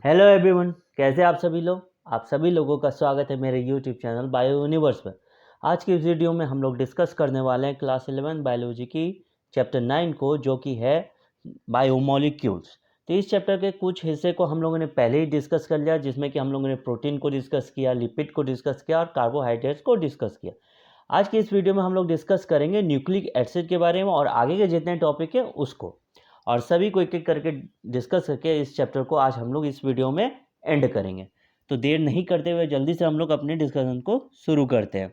Hello everyone, कैसे आप सभी लोग। आप सभी लोगों का स्वागत है मेरे यूट्यूब चैनल बायो यूनिवर्स पर। आज की इस वीडियो में हम लोग डिस्कस करने वाले हैं क्लास 11 बायोलॉजी की चैप्टर 9 को, जो कि है बायोमोलिक्यूल्स। तो इस चैप्टर के कुछ हिस्से को हम लोगों ने पहले ही डिस्कस कर लिया, जिसमें कि हम लोगों ने प्रोटीन को डिस्कस किया, लिपिड को डिस्कस किया और कार्बोहाइड्रेट्स को डिस्कस किया। आज की इस वीडियो में हम लोग डिस्कस करेंगे न्यूक्लिक एसिड के बारे में और आगे के जितने टॉपिक है उसको, और सभी को एक एक करके डिस्कस करके इस चैप्टर को आज हम लोग इस वीडियो में एंड करेंगे। तो देर नहीं करते हुए जल्दी से हम लोग अपने डिस्कशन को शुरू करते हैं।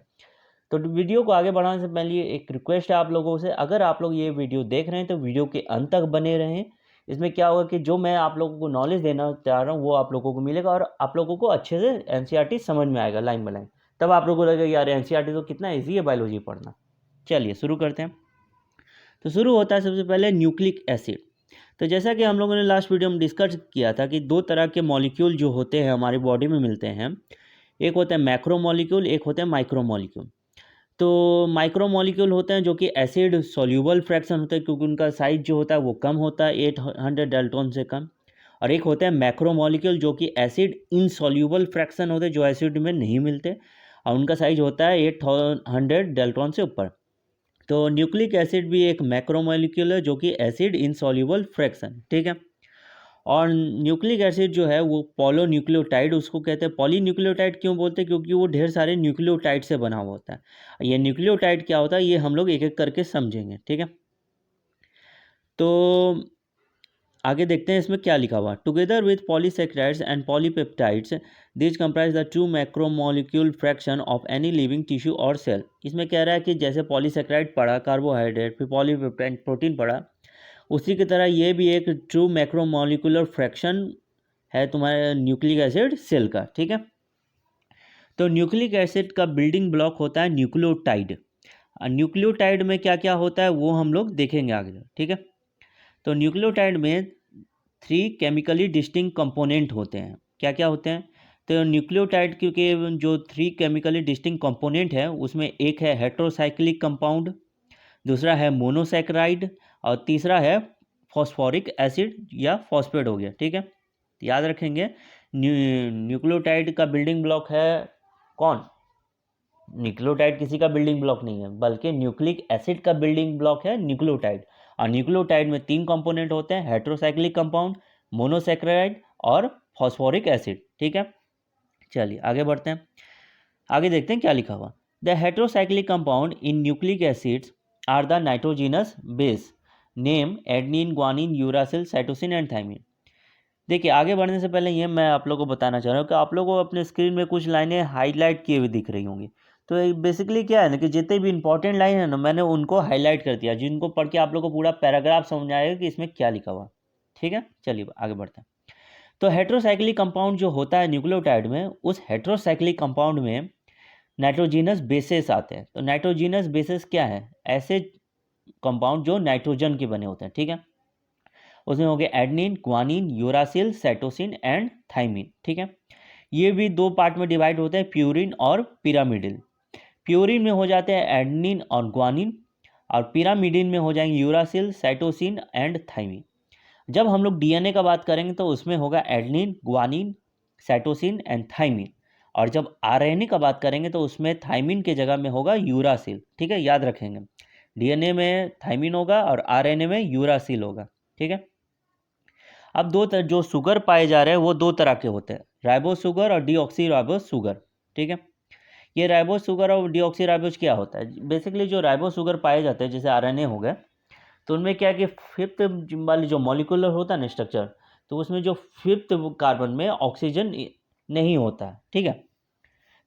तो वीडियो को आगे बढ़ाने से पहले एक रिक्वेस्ट है आप लोगों से, अगर आप लोग ये वीडियो देख रहे हैं तो वीडियो के अंत तक बने रहें। इसमें क्या होगा कि जो मैं आप लोगों को नॉलेज देना चाह रहा हूँ वो आप लोगों को मिलेगा और आप लोगों को अच्छे से एनसीईआरटी समझ में आएगा लाइन बाय लाइन। तब आप लोगों को लगेगा यार एनसीईआरटी तो कितना ईजी है बायोलॉजी पढ़ना। चलिए शुरू करते हैं। तो शुरू होता है सबसे पहले न्यूक्लिक एसिड। तो जैसा कि हम लोगों ने लास्ट वीडियो में डिस्कस किया था कि दो तरह के मॉलिक्यूल जो होते हैं हमारी बॉडी में मिलते हैं। एक होता है मैक्रो मॉलिक्यूल, एक होता है माइक्रो मॉलिक्यूल। तो माइक्रो मॉलिक्यूल होते हैं जो कि एसिड सॉल्यूबल फ्रैक्शन होते हैं, क्योंकि उनका साइज जो होता है वो कम होता है, 800 डाल्टन से कम। और एक होता है मैक्रो मॉलिक्यूल जो कि एसिड इनसॉल्यूबल फ्रैक्शन होते हैं, जो एसिड में नहीं मिलते, और उनका साइज होता है 800 डाल्टन से ऊपर। तो न्यूक्लिक एसिड भी एक मैक्रोमोलिक्यूल है जो कि एसिड इनसॉल्युबल फ्रैक्शन, ठीक है। और न्यूक्लिक एसिड जो है वो पॉलीन्यूक्लियोटाइड उसको कहते हैं। पॉलीन्यूक्लियोटाइड क्यों बोलते हैं? क्योंकि वो ढेर सारे न्यूक्लियोटाइड से बना हुआ होता है। ये न्यूक्लियोटाइड क्या होता है ये हम लोग एक एक करके समझेंगे, ठीक है। तो आगे देखते हैं इसमें क्या लिखा हुआ। Together with polysaccharides and polypeptides this comprise the true macromolecule fraction of any living tissue और सेल। इसमें कह रहा है कि जैसे पॉलीसेक्राइड पढ़ा, कार्बोहाइड्रेट, फिर पॉलीपेप्टाइड प्रोटीन पढ़ा, उसी की तरह ये भी एक ट्रू मैक्रोमोलिकुलर फ्रैक्शन है तुम्हारे न्यूक्लिक एसिड सेल का, ठीक है। तो न्यूक्लिक एसिड का बिल्डिंग ब्लॉक होता है न्यूक्लियोटाइड। न्यूक्लियोटाइड में क्या क्या होता है वो हम लोग देखेंगे आगे, ठीक है। तो न्यूक्लियोटाइड में 3 केमिकली डिस्टिंक्ट कंपोनेंट होते हैं। क्या क्या होते हैं? तो न्यूक्लियोटाइड क्योंकि जो 3 केमिकली डिस्टिंक्ट कंपोनेंट है उसमें एक है हेट्रोसाइक्लिक कंपाउंड, दूसरा है मोनोसैकेराइड, और तीसरा है फॉस्फोरिक एसिड या फॉस्फेट हो गया, ठीक है। याद रखेंगे न्यूक्लियोटाइड का बिल्डिंग ब्लॉक है कौन? न्यूक्लियोटाइड किसी का बिल्डिंग ब्लॉक नहीं है, बल्कि न्यूक्लिक एसिड का बिल्डिंग ब्लॉक है न्यूक्लियोटाइड। और न्यूक्लियोटाइड में 3 कंपोनेंट होते हैं, हेट्रोसाइक्लिक कंपाउंड, मोनोसैकेराइड और फॉस्फोरिक एसिड, ठीक है। चलिए आगे बढ़ते हैं। आगे देखते हैं क्या लिखा हुआ। The heterocyclic compound in nucleic acids are the nitrogenous base name adenine, guanine, uracil, cytosine and thymine. देखिए आगे बढ़ने से पहले ये मैं आप लोगों को बताना चाह रहा हूँ कि आप लोगों को अपने स्क्रीन में कुछ लाइनें हाईलाइट किए हुए दिख रही होंगी। तो बेसिकली क्या है ना कि जितने भी इंपॉर्टेंट लाइन है ना मैंने उनको हाईलाइट कर दिया, जिनको पढ़ के आप लोगों को पूरा पैराग्राफ समझ आएगा कि इसमें क्या लिखा हुआ, ठीक है। चलिए आगे बढ़ते हैं। तो हेट्रोसाइक्लिक कंपाउंड जो होता है न्यूक्लियोटाइड में, उस हेट्रोसाइक्लिक कंपाउंड में नाइट्रोजीनस बेसेस आते हैं। तो नाइट्रोजीनस बेसेस क्या है? ऐसे कंपाउंड जो नाइट्रोजन के बने होते हैं, ठीक है। उसमें हो गया adenine, guanine, uracil, cytosine and thymine, ठीक है। ये भी 2 पार्ट में डिवाइड होते हैं, प्यूरिन और पिरामिडिन। प्यूरिन में हो जाते हैं एडनिन और ग्वानिन, और पिरामिडिन में हो जाएंगे यूरासिल, साइटोसिन एंड थाइमिन। जब हम लोग डीएनए का बात करेंगे तो उसमें होगा adenine, guanine, cytosine and thymine. और जब आरएनए का बात करेंगे तो उसमें थाइमिन के जगह में होगा यूरासिल, ठीक है। याद रखेंगे डीएनए में थाइमिन होगा और आरएनए में यूरासिल होगा, ठीक है। अब जो शुगर पाए जा रहे हैं वो 2 तरह के होते हैं, राइबोस शुगर और डीऑक्सी राइबोस शुगर, ठीक है। ये राइबोस शुगर और डीऑक्सी राइबोस क्या होता है? बेसिकली जो राइबोस शुगर पाए जाते हैं जैसे आरएनए हो गए, तो उनमें क्या है कि 5th वाली जो मॉलिक्यूलर होता है ना स्ट्रक्चर, तो उसमें जो 5th कार्बन में ऑक्सीजन नहीं होता है, ठीक है।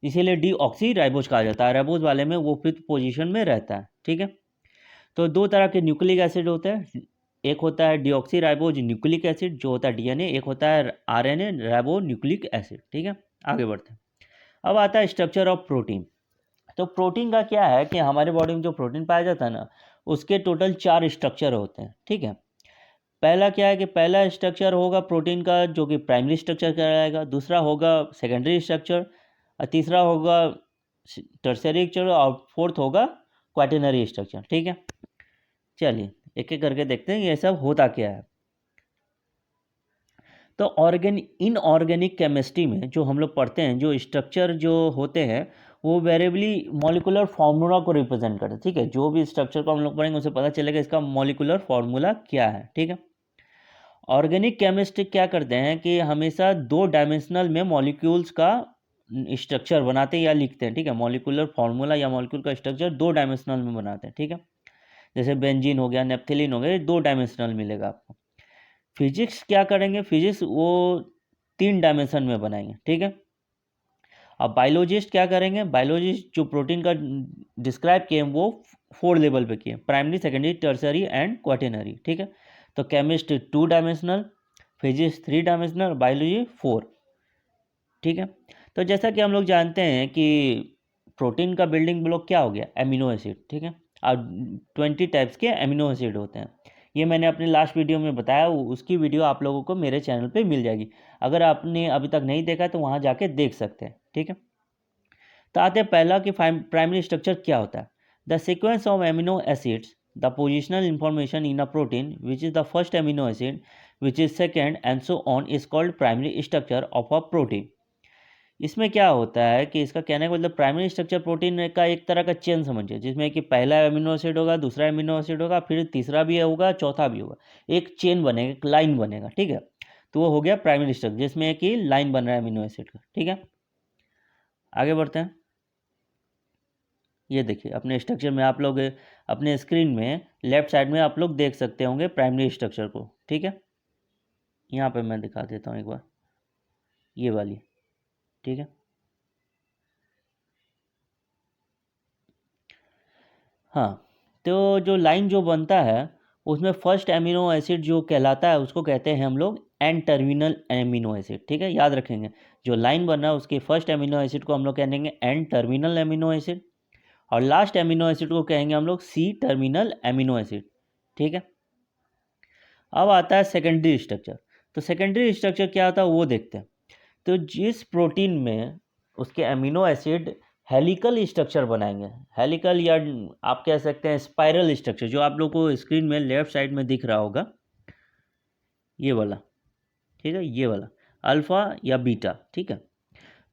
इसीलिए डीऑक्सी राइबोस कहा जाता है। राइबोस वाले में वो 5th पोजीशन में रहता है, ठीक है। तो 2 तरह के न्यूक्लिक एसिड होते हैं, एक होता है डीऑक्सी राइबोज न्यूक्लिक एसिड जो होता है डीएनए, एक होता है आरएनए राइबो न्यूक्लिक एसिड, ठीक है। आगे बढ़ते हैं। अब आता है स्ट्रक्चर ऑफ प्रोटीन। तो प्रोटीन का क्या है कि हमारे बॉडी में जो प्रोटीन पाया जाता है ना, उसके टोटल 4 स्ट्रक्चर होते हैं, ठीक है। पहला क्या है कि पहला स्ट्रक्चर होगा प्रोटीन का जो कि प्राइमरी स्ट्रक्चर कहलाएगा, दूसरा होगा सेकेंडरी स्ट्रक्चर, और तीसरा होगा टर्सरी स्ट्रक्चर, और फोर्थ होगा क्वाटरनरी स्ट्रक्चर, ठीक है। चलिए एक एक करके देखते हैं ये सब होता क्या है। तो इनऑर्गेनिक केमिस्ट्री में जो हम लोग पढ़ते हैं, जो स्ट्रक्चर जो होते हैं वो वेरिएबली मॉलिकुलर फार्मूला को रिप्रेजेंट करते हैं, ठीक है। जो भी स्ट्रक्चर को हम लोग पढ़ेंगे उसे पता चलेगा इसका मॉलिकुलर फार्मूला क्या है, ठीक है। ऑर्गेनिक केमिस्ट्री क्या करते हैं कि हमेशा 2 डायमेंशनल में मॉलिक्यूल्स का स्ट्रक्चर बनाते हैं या लिखते हैं, ठीक है। मॉलिकुलर फार्मूला या मॉलिक्यूल का स्ट्रक्चर 2 डायमेंशनल में बनाते हैं, ठीक है। जैसे बेंजीन हो गया, नेप्थेलिन हो गया, ये 2 डायमेंशनल मिलेगा आपको। फिजिक्स क्या करेंगे, फिजिक्स वो 3 डायमेंशन में बनाएंगे, ठीक है। अब बायोलॉजिस्ट क्या करेंगे, बायोलॉजिस्ट जो प्रोटीन का डिस्क्राइब किए हैं वो 4 लेवल पे किए, प्राइमरी, सेकेंडरी, टर्सरी एंड क्वाटेनरी, ठीक है। तो chemist 2 dimensional, physics 3 dimensional, biology 4, ठीक है। तो जैसा कि हम लोग जानते हैं कि प्रोटीन का बिल्डिंग ब्लॉक क्या हो गया, एमिनो एसिड, ठीक है। और 20 टाइप्स के एमिनो एसिड होते हैं। ये मैंने अपने लास्ट वीडियो में बताया, उसकी वीडियो आप लोगों को मेरे चैनल पे मिल जाएगी। अगर आपने अभी तक नहीं देखा तो वहाँ जाके देख सकते हैं, ठीक है। तो आते हैं पहला कि प्राइमरी स्ट्रक्चर क्या होता है। The sequence of amino acids, the positional information in a protein which is the first amino acid which is second and so on is called primary structure of a protein. इसमें क्या होता है कि इसका कहने का मतलब प्राइमरी स्ट्रक्चर प्रोटीन का एक तरह का चेन समझिए, जिसमें कि पहला एमिनो एसिड होगा, दूसरा एमिनो एसिड होगा, फिर तीसरा भी होगा, चौथा भी होगा। एक चेन बनेगा, एक लाइन बनेगा, ठीक है। तो वो हो गया प्राइमरी स्ट्रक्चर, जिसमें कि लाइन बन रहा है एमिनो एसिड का, ठीक है। आगे बढ़ते हैं। ये देखिए अपने स्ट्रक्चर में आप लोग अपने स्क्रीन में लेफ्ट साइड में आप लोग देख सकते होंगे प्राइमरी स्ट्रक्चर को, ठीक है। यहाँ पे मैं दिखा देता हूँ एक बार, ये वाली, ठीक है। हाँ, तो जो लाइन जो बनता है उसमें फर्स्ट एमिनो एसिड जो कहलाता है उसको कहते हैं हम लोग एन टर्मिनल एमिनो एसिड, ठीक है। याद रखेंगे, जो लाइन बन रहा है उसके फर्स्ट एमिनो एसिड को हम लोग कहेंगे एन टर्मिनल एमिनो एसिड, और लास्ट एमिनो एसिड को कहेंगे हम लोग सी टर्मिनल एमिनो एसिड, ठीक है। अब आता है सेकेंडरी स्ट्रक्चर। तो सेकेंडरी स्ट्रक्चर क्या होता है वो देखते हैं। तो जिस प्रोटीन में उसके एमिनो एसिड हेलिकल स्ट्रक्चर बनाएंगे, हेलिकल या आप कह सकते हैं स्पाइरल स्ट्रक्चर, जो आप लोग को स्क्रीन में लेफ्ट साइड में दिख रहा होगा, ये वाला, ठीक है, ये वाला अल्फा या बीटा, ठीक है।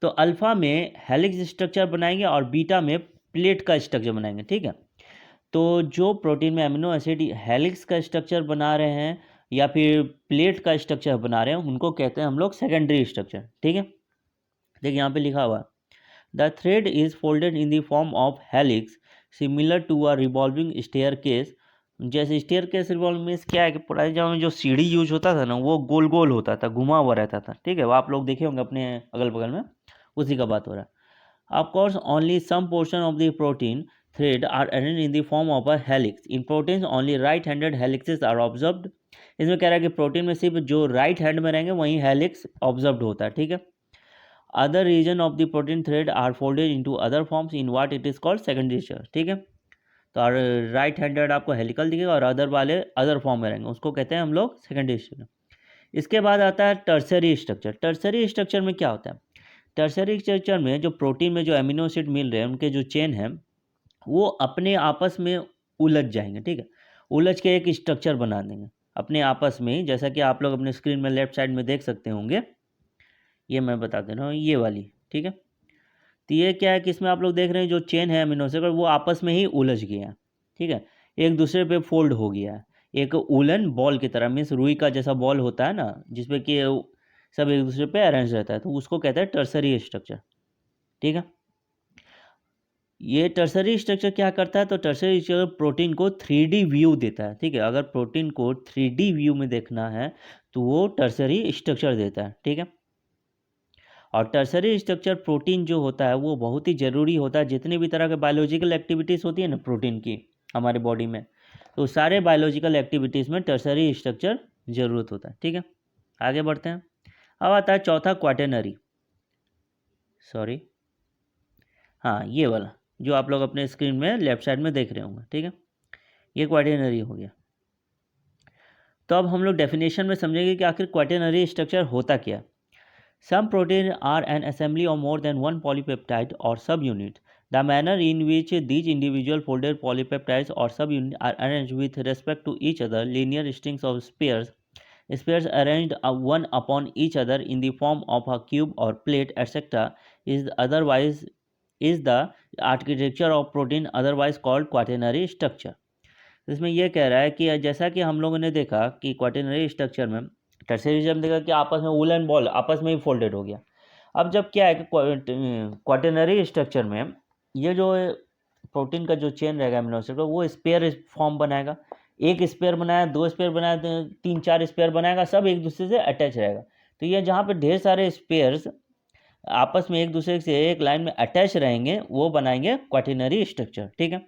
तो अल्फा में हेलिक्स स्ट्रक्चर बनाएंगे और बीटा में प्लेट का स्ट्रक्चर बनाएंगे, ठीक है। तो जो प्रोटीन में एमिनो एसिड हेलिक्स का स्ट्रक्चर बना रहे हैं या फिर प्लेट का स्ट्रक्चर बना रहे हैं उनको कहते हैं हम लोग सेकेंडरी स्ट्रक्चर, ठीक है। देखिए यहाँ पे लिखा हुआ है the thread is folded in the form of helix similar to a revolving staircase. जैसे स्टेयरकेस रिवॉल्विंग क्या है कि पुराने जमाने में जो सीढ़ी यूज होता था ना वो गोल गोल होता था, घुमा हुआ रहता था, ठीक है। वो आप लोग देखे होंगे अपने अगल बगल में, उसी का बात हो रहा है। Of course, only some portion of the protein thread are arranged in the form of a helix. In proteins, only right-handed helices are observed. इसमें कह रहा है कि प्रोटीन में सिर्फ जो राइट हैंड में रहेंगे वहीं हेलिक्स ऑब्जर्व होता है, ठीक है। Other region of the protein thread are folded into other forms in what it is called secondary structure, ठीक है। तो राइट हैंडेड आपको हेलिकल दिखेगा और अदर वाले अदर फॉर्म में रहेंगे, उसको कहते हैं हम लोग सेकेंडरी स्ट्रक्चर। इसके बाद आता है टर्सरी स्ट्रक्चर। टर्सरी स्ट्रक्चर में क्या होता है, टर्सरी स्ट्रक्चर में जो प्रोटीन में जो एमिनो एसिड मिल रहे हैं उनके जो चेन है वो अपने आपस में उलझ जाएंगे, ठीक है। उलझ के एक स्ट्रक्चर बना देंगे अपने आपस में ही, जैसा कि आप लोग अपने स्क्रीन में लेफ्ट साइड में देख सकते होंगे। ये मैं बता दे रहा हूँ, ये वाली, ठीक है। तो ये क्या है कि इसमें आप लोग देख रहे हैं जो चेन है एमिनो एसिड वो आपस में ही उलझ गया है, ठीक है। एक दूसरे पे फोल्ड हो गया है, एक उलन बॉल की तरह, मीन्स रुई का जैसा बॉल होता है ना जिसपे कि सब एक दूसरे पे अरेंज रहता है, तो उसको कहते हैं टर्सरी स्ट्रक्चर, ठीक है। ये टर्सरी स्ट्रक्चर क्या करता है, तो टर्सरी स्ट्रक्चर प्रोटीन को 3D व्यू देता है, ठीक है। अगर प्रोटीन को 3D व्यू में देखना है तो वो टर्सरी स्ट्रक्चर देता है, ठीक है। और टर्सरी स्ट्रक्चर प्रोटीन जो होता है वो बहुत ही ज़रूरी होता है। जितनी भी तरह के बायोलॉजिकल एक्टिविटीज़ होती है ना प्रोटीन की हमारे बॉडी में, तो सारे बायोलॉजिकल एक्टिविटीज़ में टर्सरी स्ट्रक्चर ज़रूरत होता है, ठीक है। आगे बढ़ते हैं। अब आता है चौथा क्वाटेनरी, सॉरी, हाँ ये वाला जो आप लोग अपने स्क्रीन में लेफ्ट साइड में देख रहे होंगे, ठीक है। ये क्वाटेनरी हो गया। तो अब हम लोग डेफिनेशन में समझेंगे कि आखिर क्वाटेनरी स्ट्रक्चर होता क्या है। Some protein are an assembly of more than one polypeptide और subunit. The manner in which these individual folded polypeptides और subunit are arranged with respect to each other linear strings of spheres Spheres arranged one upon each other in the form of a cube or plate, etc., is the architecture of protein, otherwise called quaternary structure. इसमें यह कह रहा है कि जैसा कि हम लोगों ने देखा कि क्वाटरनरी स्ट्रक्चर में टर्शियरी जब देखा कि आपस में वूलन बॉल आपस में ही फोल्डेड हो गया। अब जब क्या है कि क्वाटरनरी स्ट्रक्चर में ये जो प्रोटीन का जो चेन रहेगा एमिनो एसिड का, वो स्पेयर फॉर्म बनाएगा। एक स्पेयर बनाया, दो स्पेयर बनाया, तीन चार स्पेयर बनाएगा, सब एक दूसरे से अटैच रहेगा। तो ये जहाँ पे ढेर सारे स्पेयर्स आपस में एक दूसरे से एक लाइन में अटैच रहेंगे, वो बनाएंगे क्वाटरनरी स्ट्रक्चर। ठीक है,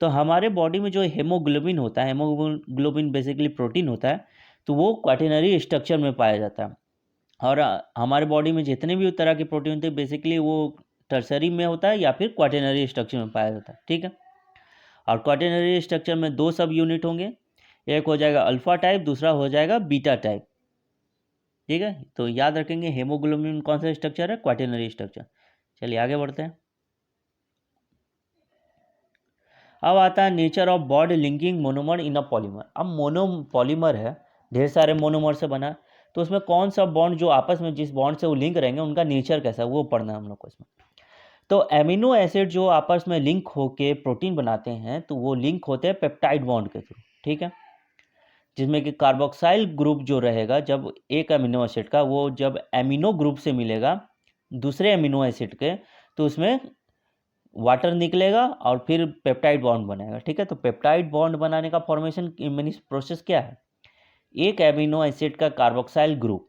तो हमारे बॉडी में जो हेमोग्लोबिन होता है, हेमोग्लोबिन बेसिकली प्रोटीन होता है, तो वो क्वाटरनरी स्ट्रक्चर में पाया जाता है। और हमारे बॉडी में जितने भी तरह के प्रोटीन होते हैं बेसिकली वो टर्सरी में होता है या फिर क्वाटरनरी स्ट्रक्चर में पाया जाता है। ठीक है, और क्वाटरनरी स्ट्रक्चर में दो सब यूनिट होंगे, एक हो जाएगा अल्फा टाइप, दूसरा हो जाएगा बीटा टाइप। ठीक है, तो याद रखेंगे हेमोग्लोबिन कौन सा स्ट्रक्चर है, क्वाटरनरी स्ट्रक्चर। चलिए आगे बढ़ते हैं। अब आता है nature of bond linking monomer in a polymer. अब पॉलीमर है, ढेर सारे मोनोमर से बना, तो उसमें कौन सा बॉन्ड जो आपस में जिस बॉन्ड से वो लिंक रहेंगे उनका नेचर कैसा है वो पढ़ना है हम लोग को इसमें। तो एमिनो एसिड जो आपस में लिंक होके प्रोटीन बनाते हैं, तो वो लिंक होते हैं पेप्टाइड बॉन्ड के थ्रू। ठीक है, जिसमें कि कार्बोक्साइल ग्रुप जो रहेगा, जब एक अमीनो एसिड का वो जब एमिनो ग्रुप से मिलेगा दूसरे अमीनो एसिड के, तो उसमें वाटर निकलेगा और फिर पेप्टाइड बॉन्ड बनेगा। ठीक है, तो पेप्टाइड बॉन्ड बनाने का फॉर्मेशन मीन प्रोसेस क्या है, एक एमिनो एसिड का कार्बोक्साइल ग्रुप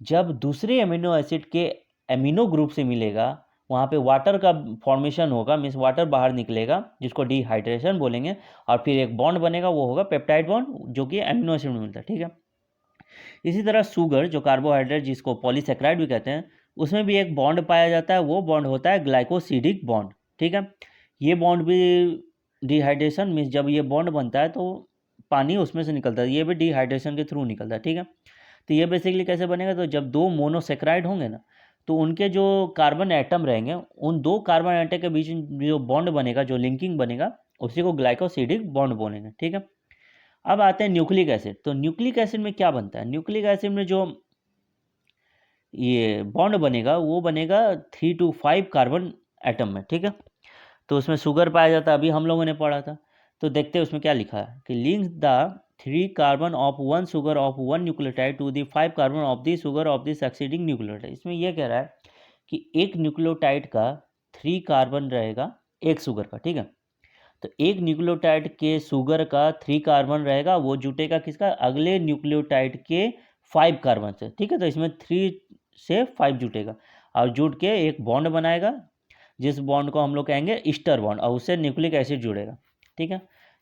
जब दूसरे एमिनो एसिड के एमिनो ग्रुप से मिलेगा, वहाँ पे वाटर का फॉर्मेशन होगा, मीन्स वाटर बाहर निकलेगा जिसको डिहाइड्रेशन बोलेंगे, और फिर एक बॉन्ड बनेगा, वो होगा पेप्टाइड बॉन्ड जो कि एमिनो एसिड में मिलता है। ठीक है, इसी तरह शुगर जो कार्बोहाइड्रेट जिसको पॉलीसेक्राइड भी कहते हैं, उसमें भी एक बॉन्ड पाया जाता है, वो बॉन्ड होता है ग्लाइकोसिडिक बॉन्ड। ठीक है, ये बॉन्ड भी डिहाइड्रेशन मीन्स जब ये बॉन्ड बनता है तो पानी उसमें से निकलता है, ये भी डिहाइड्रेशन के थ्रू निकलता है। ठीक है, तो ये बेसिकली कैसे बनेगा, तो जब दो मोनोसेक्राइड होंगे ना, तो उनके जो कार्बन एटम रहेंगे, उन दो कार्बन एटम के बीच जो बॉन्ड बनेगा, जो लिंकिंग बनेगा, उसी को ग्लाइकोसिडिक बॉन्ड बोलेंगे। ठीक है, अब आते हैं न्यूक्लिक एसिड। तो न्यूक्लिक एसिड में क्या बनता है, न्यूक्लिक एसिड में जो ये बॉन्ड बनेगा वो बनेगा 3 to 5 कार्बन एटम में। ठीक है, तो उसमें शुगर पाया जाता है, अभी हम लोगों ने पढ़ा था। तो देखते हैं उसमें क्या लिखा है कि link the 3 carbon of 1 sugar of 1 nucleotide to the 5 carbon of the sugar of the succeeding nucleotide. इसमें यह कह रहा है कि एक न्यूक्लियोटाइड का 3 कार्बन रहेगा एक शुगर का। ठीक है, तो एक न्यूक्लियोटाइड के शुगर का 3 कार्बन रहेगा, वो जुटेगा किसका, अगले न्यूक्लियोटाइड के 5 कार्बन से। ठीक है, तो इसमें 3 से 5 जुटेगा और जुट के एक बॉन्ड बनाएगा, जिस बॉन्ड को हम लोग कहेंगे ईस्टर बॉन्ड, और उससे न्यूक्लिक एसिड जुड़ेगा। ठीक है,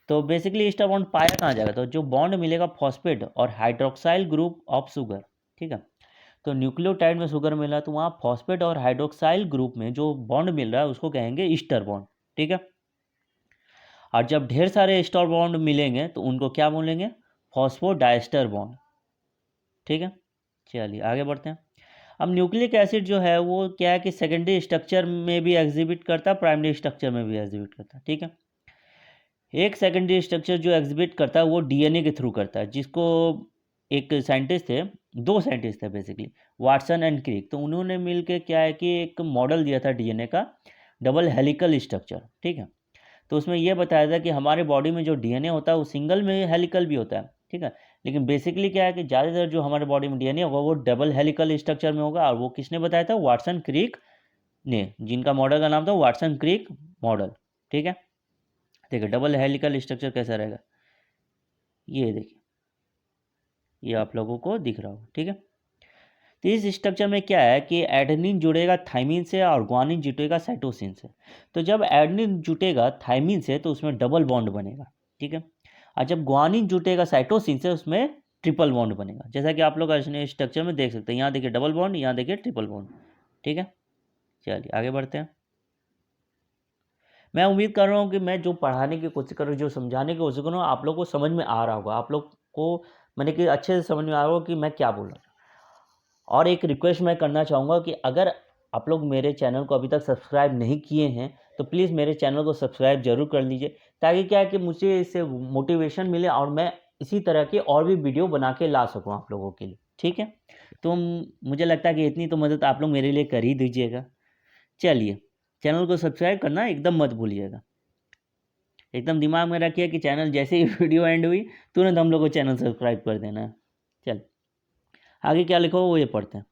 तो बेसिकली ईस्टर बॉन्ड पाया कहाँ जाएगा, तो जो बॉन्ड मिलेगा फॉस्फेट और हाइड्रोक्साइल ग्रुप ऑफ शुगर। ठीक है, तो न्यूक्लियोटाइड में शुगर मिला तो वहाँ फॉस्फेट और हाइड्रोक्साइल ग्रुप में जो बॉन्ड मिल रहा है उसको कहेंगे ईस्टर बॉन्ड। ठीक है, और जब ढेर सारे ईस्टर बॉन्ड मिलेंगे तो उनको क्या बोलेंगे, फॉस्फोडाइस्टर बॉन्ड। ठीक है, चलिए आगे बढ़ते हैं। अब न्यूक्लिक एसिड जो है वो क्या है कि सेकेंडरी स्ट्रक्चर में भी एग्जिबिट करता है, प्राइमरी स्ट्रक्चर में भी एग्जिबिट करता है। ठीक है, एक सेकेंडरी स्ट्रक्चर जो एग्जिबिट करता है वो डीएनए के थ्रू करता है, जिसको एक साइंटिस्ट थे, दो साइंटिस्ट थे बेसिकली, वाटसन एंड क्रिक। तो उन्होंने मिलकर क्या है कि एक मॉडल दिया था डीएनए का, डबल हेलिकल स्ट्रक्चर। ठीक है, तो उसमें यह बताया था कि हमारे बॉडी में जो डीएनए होता है वो सिंगल में हेलिकल भी होता है। ठीक है, लेकिन बेसिकली क्या है कि ज़्यादातर जो हमारे बॉडी में डीएनए होगा वो डबल हेलिकल स्ट्रक्चर में होगा, और वो किसने बताया था, वाटसन क्रिक ने, जिनका मॉडल का नाम था वाटसन क्रिक मॉडल। ठीक है, देखिए डबल हेलिकल स्ट्रक्चर कैसा रहेगा, ये देखिए, ये आप लोगों को दिख रहा होगा। ठीक है, तो इस स्ट्रक्चर में क्या है कि एडेनिन जुड़ेगा थाइमिन से और ग्वानिन जुटेगा साइटोसिन से। तो जब एडेनिन जुटेगा थाइमिन से तो उसमें डबल बॉन्ड बनेगा। ठीक है, और जब ग्वानिन जुटेगा साइटोसिन से उसमें ट्रिपल बॉन्ड बनेगा, जैसा कि आप लोग स्ट्रक्चर में देख सकते हैं, यहाँ देखिए डबल बॉन्ड, यहाँ देखिए ट्रिपल बॉन्ड। ठीक है, चलिए आगे बढ़ते हैं। मैं उम्मीद कर रहा हूँ कि मैं जो पढ़ाने की कोशिश कर रहा हूँ, जो समझाने की कोशिश कर रहा हूँ, आप लोग को समझ में आ रहा होगा, आप लोग को मैंने कि अच्छे से समझ में आ रहा होगा कि मैं क्या बोल रहा हूँ। और एक रिक्वेस्ट मैं करना चाहूँगा कि अगर आप लोग मेरे चैनल को अभी तक सब्सक्राइब नहीं किए हैं तो प्लीज़ मेरे चैनल को सब्सक्राइब जरूर कर लीजिए, ताकि क्या है कि मुझे इससे मोटिवेशन मिले और मैं इसी तरह के और भी वीडियो बना के ला सकूँ आप लोगों के लिए, ठीक है। तो मुझे लगता है कि इतनी तो मदद आप लोग मेरे लिए कर ही दीजिएगा। चलिए, चैनल को सब्सक्राइब करना एकदम मत भूलिएगा। एकदम दिमाग में रखिए कि चैनल जैसे ही वीडियो एंड हुई तुरंत हम लोग को चैनल सब्सक्राइब कर देना है। चल आगे क्या लिखा हो वो ये पढ़ते हैं।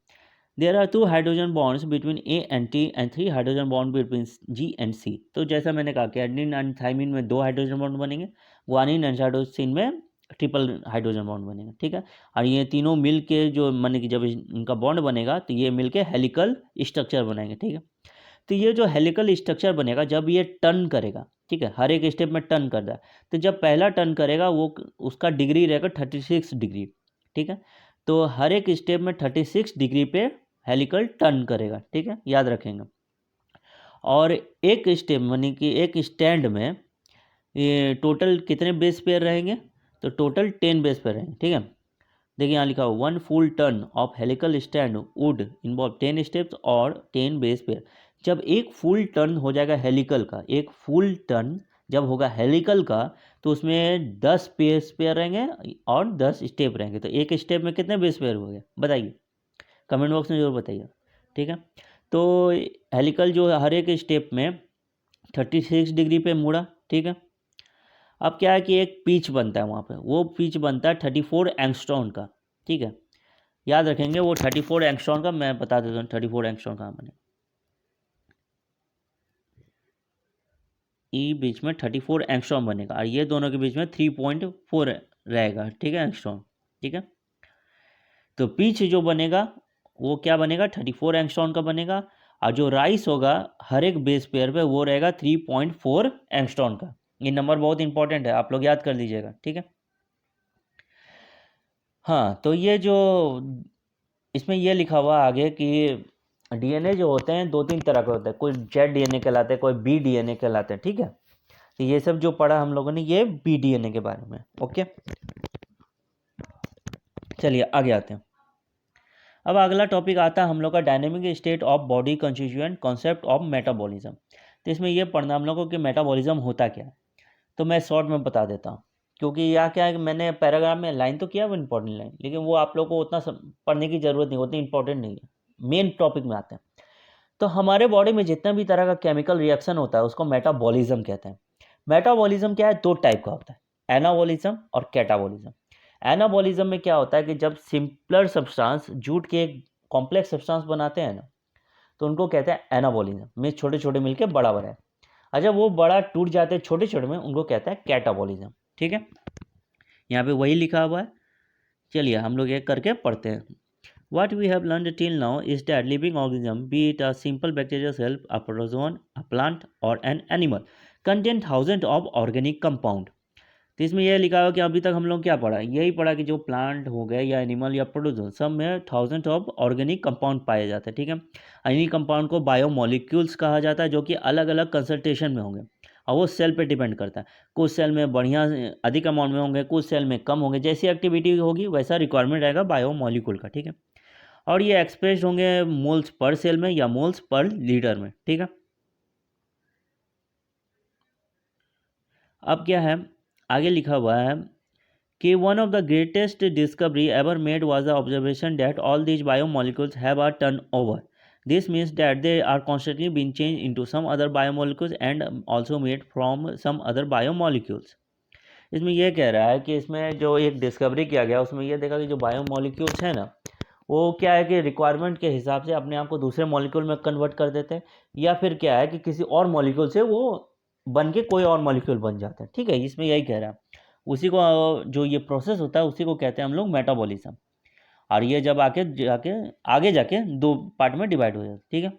There are 2 hydrogen bonds between A and T and 3 hydrogen bond between G and C. तो जैसा मैंने कहा कि एडेनिन एंड थाइमिन में 2 हाइड्रोजन बॉन्ड बनेंगे, ग्वानिन एंड साइटोसिन में ट्रिपल हाइड्रोजन बॉन्ड बनेगा, ठीक है। और ये तीनों मिल के जो माने कि जब इनका बॉन्ड बनेगा तो ये मिल के हेलिकल स्ट्रक्चर बनाएंगे, ठीक है। तो ये जो हेलिकल स्ट्रक्चर बनेगा जब ये टर्न करेगा, ठीक है, हर एक स्टेप में टर्न कर रहा है, तो जब पहला टर्न करेगा वो उसका डिग्री रहेगा 36 डिग्री, ठीक है। तो हर एक स्टेप में 36 डिग्री पे हेलिकल टर्न करेगा, ठीक है, याद रखेंगे। और एक स्टेप यानी कि एक स्टैंड में ये टोटल कितने बेस पेयर रहेंगे, तो टोटल 10 बेस पेयर रहेंगे, ठीक है। देखिए यहाँ लिखा हुआ 1 full turn off helical stand would involve 10 steps और 10 बेस पेयर। जब एक फुल टर्न हो जाएगा हेलिकल का, एक फुल टर्न जब होगा हेलिकल का, तो उसमें 10 बेस पेयर रहेंगे और 10 स्टेप रहेंगे। तो एक स्टेप में कितने बेस पेयर हो गए बताइए, कमेंट बॉक्स में जरूर बताइए, ठीक है। तो हेलिकल जो हर एक स्टेप में 36 डिग्री पे मुड़ा, ठीक है। अब क्या है कि एक पिच बनता है वहाँ पे, वो पिच बनता है 34 एंगस्ट्रॉन का, ठीक है। याद रखेंगे वो 34 एंगस्ट्रॉन का, मैं बता देता हूँ 34 एंगस्ट्रॉन कहाँ बने। ई बीच में 34 एंगस्ट्रॉन बनेगा और ये दोनों के बीच में 3.4 रहेगा, ठीक है, एंगस्ट्रॉन, ठीक है। तो पिच जो बनेगा वो क्या बनेगा 34 एंगस्ट्रॉन का बनेगा, और जो राइस होगा हर एक बेस पेयर पे वो रहेगा 3.4 एंगस्ट्रॉन का। ये नंबर बहुत इंपॉर्टेंट है, आप लोग याद कर लीजिएगा, ठीक है। हाँ, तो ये जो इसमें ये लिखा हुआ आगे कि डीएनए जो होते हैं 2-3 तरह के होते हैं, कोई जेड डीएनए कहलाते हैं, कोई बी डीएनए कहलाते हैं, ठीक है। तो ये सब जो पढ़ा हम लोगों ने ये बी डीएनए के बारे में, ओके। चलिए आगे आते हैं। अब अगला टॉपिक आता है हम लोग का dynamic state of body constituent concept of metabolism. तो इसमें यह पढ़ना हम लोगों को कि मेटाबॉलिज्म होता क्या है। तो मैं शॉर्ट में बता देता हूँ, क्योंकि यहाँ क्या है कि मैंने पैराग्राफ में लाइन तो किया वो इंपॉर्टेंट लाइन, लेकिन वो आप लोग को उतना पढ़ने की ज़रूरत नहीं, उतनी इंपॉर्टेंट नहीं है। मेन टॉपिक में आते हैं। तो हमारे बॉडी में जितना भी तरह का केमिकल रिएक्शन होता है उसको मेटाबॉलिज्म कहते हैं। मेटाबॉलिज्म क्या है, 2 टाइप का होता है, एनाबॉलिज्म और कैटाबॉलिज्म। एनाबॉलिज्म में क्या होता है कि जब सिंपलर सब्सटेंस जूट के एक कॉम्प्लेक्स सब्सटेंस बनाते हैं ना, तो उनको कहते हैं एनाबॉलिज्म, में छोटे छोटे मिलके बड़ा बना है। अच्छा, वो बड़ा टूट जाते हैं छोटे छोटे में, उनको कहते हैं कैटाबॉलिज्म, ठीक है। यहाँ पे वही लिखा हुआ है। चलिए हम लोग एक करके पढ़ते हैं। What we have learned till now is that living organism, be it a simple bacterial cell, a protozoan, a plant, or an animal, contain thousands of organic compound। तो इसमें यह लिखा हुआ कि अभी तक हम लोग क्या पढ़ा, यही पढ़ा कि जो प्लांट हो गए या एनिमल या प्रोटोजोन, सब में थाउजेंड ऑफ ऑर्गेनिक कंपाउंड पाए जाते हैं, ठीक है। इन्हीं कंपाउंड को बायोमोलिक्यूल्स कहा जाता है, जो कि अलग अलग कंसंट्रेशन में होंगे और वो सेल पे डिपेंड करता है। कुछ सेल में बढ़िया अधिक अमाउंट में होंगे, कुछ सेल में कम होंगे, जैसी एक्टिविटी होगी वैसा रिक्वायरमेंट रहेगा बायोमोलिक्यूल का, ठीक है। और ये एक्सप्रेस्ड होंगे मोल्स पर सेल में या मोल्स पर लीटर में, ठीक है। अब क्या है, आगे लिखा हुआ है कि one of the greatest discovery ever made was the observation that all these biomolecules have a turn over. This means that they are constantly been change into some other biomolecules and also made from some other biomolecules. इसमें यह कह रहा है कि इसमें जो एक discovery किया गया उसमें यह देखा कि जो बायोमोलिक्यूल्स हैं ना, वो क्या है कि रिक्वायरमेंट के हिसाब से अपने आप को दूसरे मॉलिक्यूल में कन्वर्ट कर देते हैं, या फिर क्या है कि किसी और मॉलिक्यूल से वो बन के कोई और मॉलिक्यूल बन जाता है, ठीक है। इसमें यही कह रहा है, उसी को जो ये प्रोसेस होता है उसी को कहते हैं हम लोग मेटाबॉलिज्म। और ये जब आगे जाके 2 पार्ट में डिवाइड हो जाता है, ठीक है।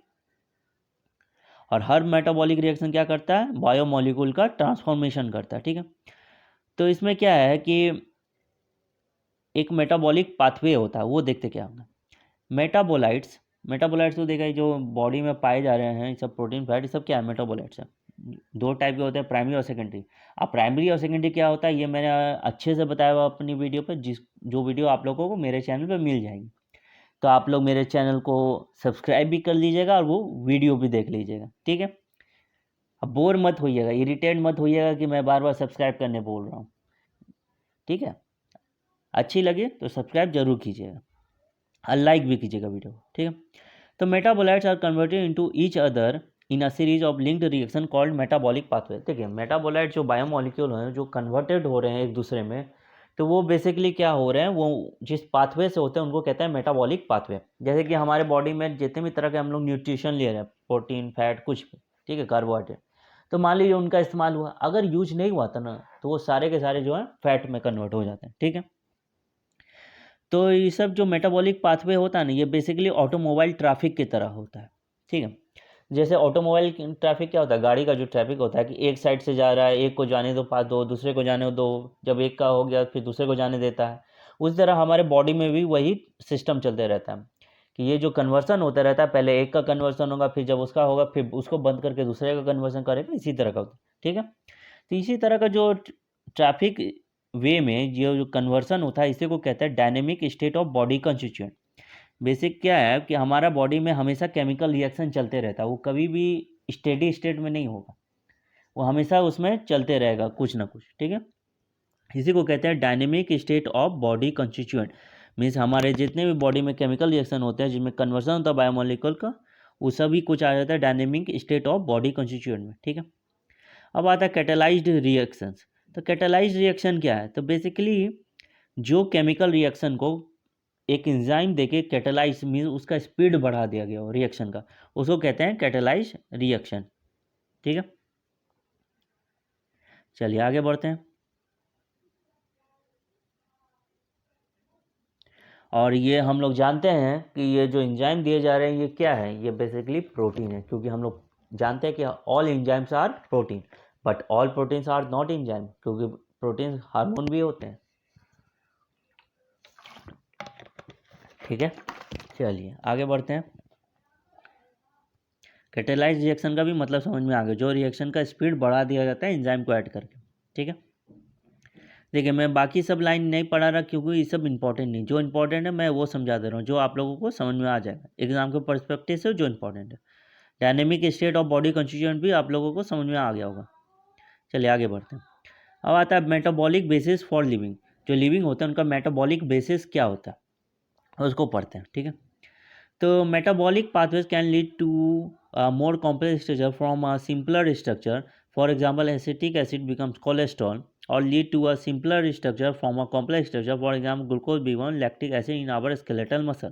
और हर मेटाबॉलिक रिएक्शन क्या करता है, बायोमोलिक्यूल का ट्रांसफॉर्मेशन करता है, ठीक है। तो इसमें क्या है कि एक मेटाबॉलिक पाथवे होता है, वो देखते क्या होगा। मेटाबोलाइट्स, मेटाबोलाइट्स तो देखा जो बॉडी में पाए जा रहे हैं, ये सब प्रोटीन फैट, ये सब क्या है, मेटाबोलाइट्स है। 2 टाइप के होते हैं, प्राइमरी और सेकेंडरी। अब प्राइमरी और सेकेंडरी क्या होता है ये मैंने अच्छे से बताया हुआ अपनी वीडियो पर, जो वीडियो आप लोगों को मेरे चैनल पर मिल जाएगी। तो आप लोग मेरे चैनल को सब्सक्राइब भी कर लीजिएगा और वो वीडियो भी देख लीजिएगा, ठीक है। अब बोर मत होइएगा, इरिटेट मत होइएगा कि मैं बार बार सब्सक्राइब करने बोल रहा हूँ, ठीक है। अच्छी लगे तो सब्सक्राइब जरूर कीजिएगा और लाइक भी कीजिएगा वीडियो को, ठीक है। तो metabolites are converted into each other in a series of linked reaction called metabolic pathway. देखिए मेटाबोलाइट जो बायोमोलिक्यूल हैं जो कन्वर्टेड हो रहे हैं एक दूसरे में, तो वो बेसिकली क्या हो रहे हैं, वो जिस पाथवे से होते हैं उनको कहते हैं मेटाबॉलिक पाथवे। जैसे कि हमारे बॉडी में जितने भी तरह के हम लोग न्यूट्रिशन ले रहे हैं, प्रोटीन, फैट, कुछ भी, ठीक है, कार्बोहाइड्रेट, तो मान लीजिए उनका इस्तेमाल हुआ, अगर यूज नहीं हुआ था ना तो वो सारे के सारे जो है फैट में कन्वर्ट हो जाते हैं, ठीक है। तो ये सब जो मेटाबॉलिक पाथवे होता है ना, ये बेसिकली ऑटोमोबाइल ट्रैफिक की तरह होता है, ठीक है। जैसे ऑटोमोबाइल ट्रैफिक क्या होता है, गाड़ी का जो ट्रैफिक होता है कि एक साइड से जा रहा है, एक को जाने दो, पास दो, दूसरे को जाने दो, जब एक का हो गया फिर दूसरे को जाने देता है। उस तरह हमारे बॉडी में भी वही सिस्टम चलते रहता है कि ये जो कन्वर्सन होता रहता है, पहले एक का कन्वर्सन होगा, फिर जब उसका होगा फिर उसको बंद करके दूसरे का कन्वर्सन करेगा, इसी तरह का होता है, ठीक है। तो इसी तरह का जो ट्रैफिक वे में जो कन्वर्सन होता है, इसी को कहते हैं dynamic state of body constituent. Basic क्या है कि हमारा बॉडी में हमेशा केमिकल रिएक्शन चलते रहता है, वो कभी भी स्टेडी स्टेट में नहीं होगा, वो हमेशा उसमें चलते रहेगा कुछ ना कुछ, ठीक है। इसी को कहते हैं dynamic state of body constituent. Means हमारे जितने भी बॉडी में केमिकल रिएक्शन होते हैं जिनमें कन्वर्सन होता है बायोमोलिक्यूल का, वो सभी कुछ आ जाता है dynamic state of body constituent में, ठीक है। अब आता है कैटेलाइज्ड रिएक्शंस। तो कैटेलाइज्ड रिएक्शन क्या है, तो बेसिकली जो केमिकल रिएक्शन को एक एंजाइम देके कैटेलाइज मीन उसका स्पीड बढ़ा दिया गया हो रिएक्शन का, उसको कहते हैं कैटेलाइज रिएक्शन, ठीक है। चलिए आगे बढ़ते हैं। और ये हम लोग जानते हैं कि ये जो एंजाइम दिए जा रहे हैं ये क्या है, ये बेसिकली प्रोटीन है, क्योंकि हम लोग जानते हैं कि all enzymes are protein, but all proteins are not enzyme, क्योंकि प्रोटीन हार्मोन भी होते हैं, ठीक है। चलिए आगे बढ़ते हैं। कैटेलाइज रिएक्शन का भी मतलब समझ में आ गया, जो रिएक्शन का स्पीड बढ़ा दिया जाता है एंजाइम को ऐड करके, ठीक है। देखिए मैं बाकी सब लाइन नहीं पढ़ा रहा क्योंकि ये सब इंपॉर्टेंट नहीं, जो इंपॉर्टेंट है मैं वो समझा दे रहा हूँ, जो आप लोगों को समझ में आ जाएगा एग्जाम के पर्सपेक्टिव से, जो इंपॉर्टेंट है। Dynamic state of body constituent भी आप लोगों को समझ में आ गया होगा। चलिए आगे बढ़ते हैं। अब आता है मेटाबॉलिक बेसिस फॉर लिविंग। जो लिविंग होता है उनका मेटाबॉलिक बेसिस क्या होता है उसको पढ़ते हैं, ठीक है। तो metabolic pathways can lead to more complex structure from a simpler structure. For example acetic acid becomes cholesterol or lead to a simpler structure from a complex structure. For example, glucose B1, lactic acid in our skeletal muscle.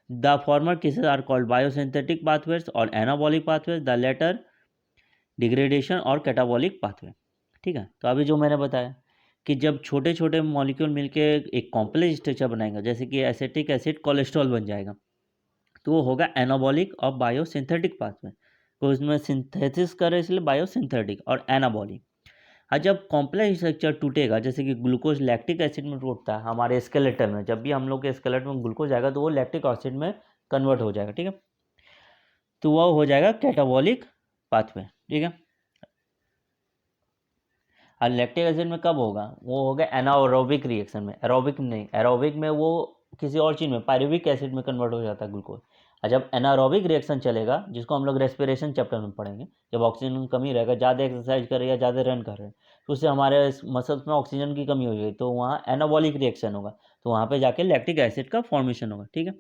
The former cases are called biosynthetic pathways or anabolic pathways. The latter degradation और catabolic pathway, ठीक है। तो अभी जो मैंने बताया कि जब छोटे छोटे मॉलिक्यूल मिलके एक कॉम्प्लेक्स स्ट्रक्चर बनाएगा, जैसे कि एसिटिक एसिड कोलेस्ट्रॉल बन जाएगा, तो वो होगा एनाबॉलिक और बायोसिंथेटिक पाथवे। तो इसमें सिंथेसिस करे इसलिए बायोसिंथेटिक और एनाबॉलिक। और जब कॉम्प्लेक्स स्ट्रक्चर टूटेगा, जैसे कि ग्लूकोज लैक्टिक एसिड में टूटता है हमारे स्केलेटन में, जब भी हम लोग के स्केलेटन में ग्लूकोज आएगा तो वो लैक्टिक एसिड में कन्वर्ट हो जाएगा, ठीक है। तो वह हो जाएगा कैटाबॉलिक पाथवे, ठीक है। और लैक्टिक एसिड में कब होगा, वो होगा एनारोबिक रिएक्शन में, एरोबिक नहीं, एरोबिक में वो किसी और चीज़ में पायरुविक एसिड में कन्वर्ट हो जाता है ग्लूकोज। और जब एनारोबिक रिएक्शन चलेगा, जिसको हम लोग रेस्पिरेशन चैप्टर में पढ़ेंगे, जब ऑक्सीजन की कमी रहेगा, ज़्यादा एक्सरसाइज कर रहे या ज़्यादा रन कर रहे हैं, तो उससे हमारे मसल्स में ऑक्सीजन की कमी हो जाएगी, तो वहाँ एनाबॉलिक रिएक्शन होगा, तो वहाँ पे जाके लैक्टिक एसिड का फॉर्मेशन होगा, ठीक है।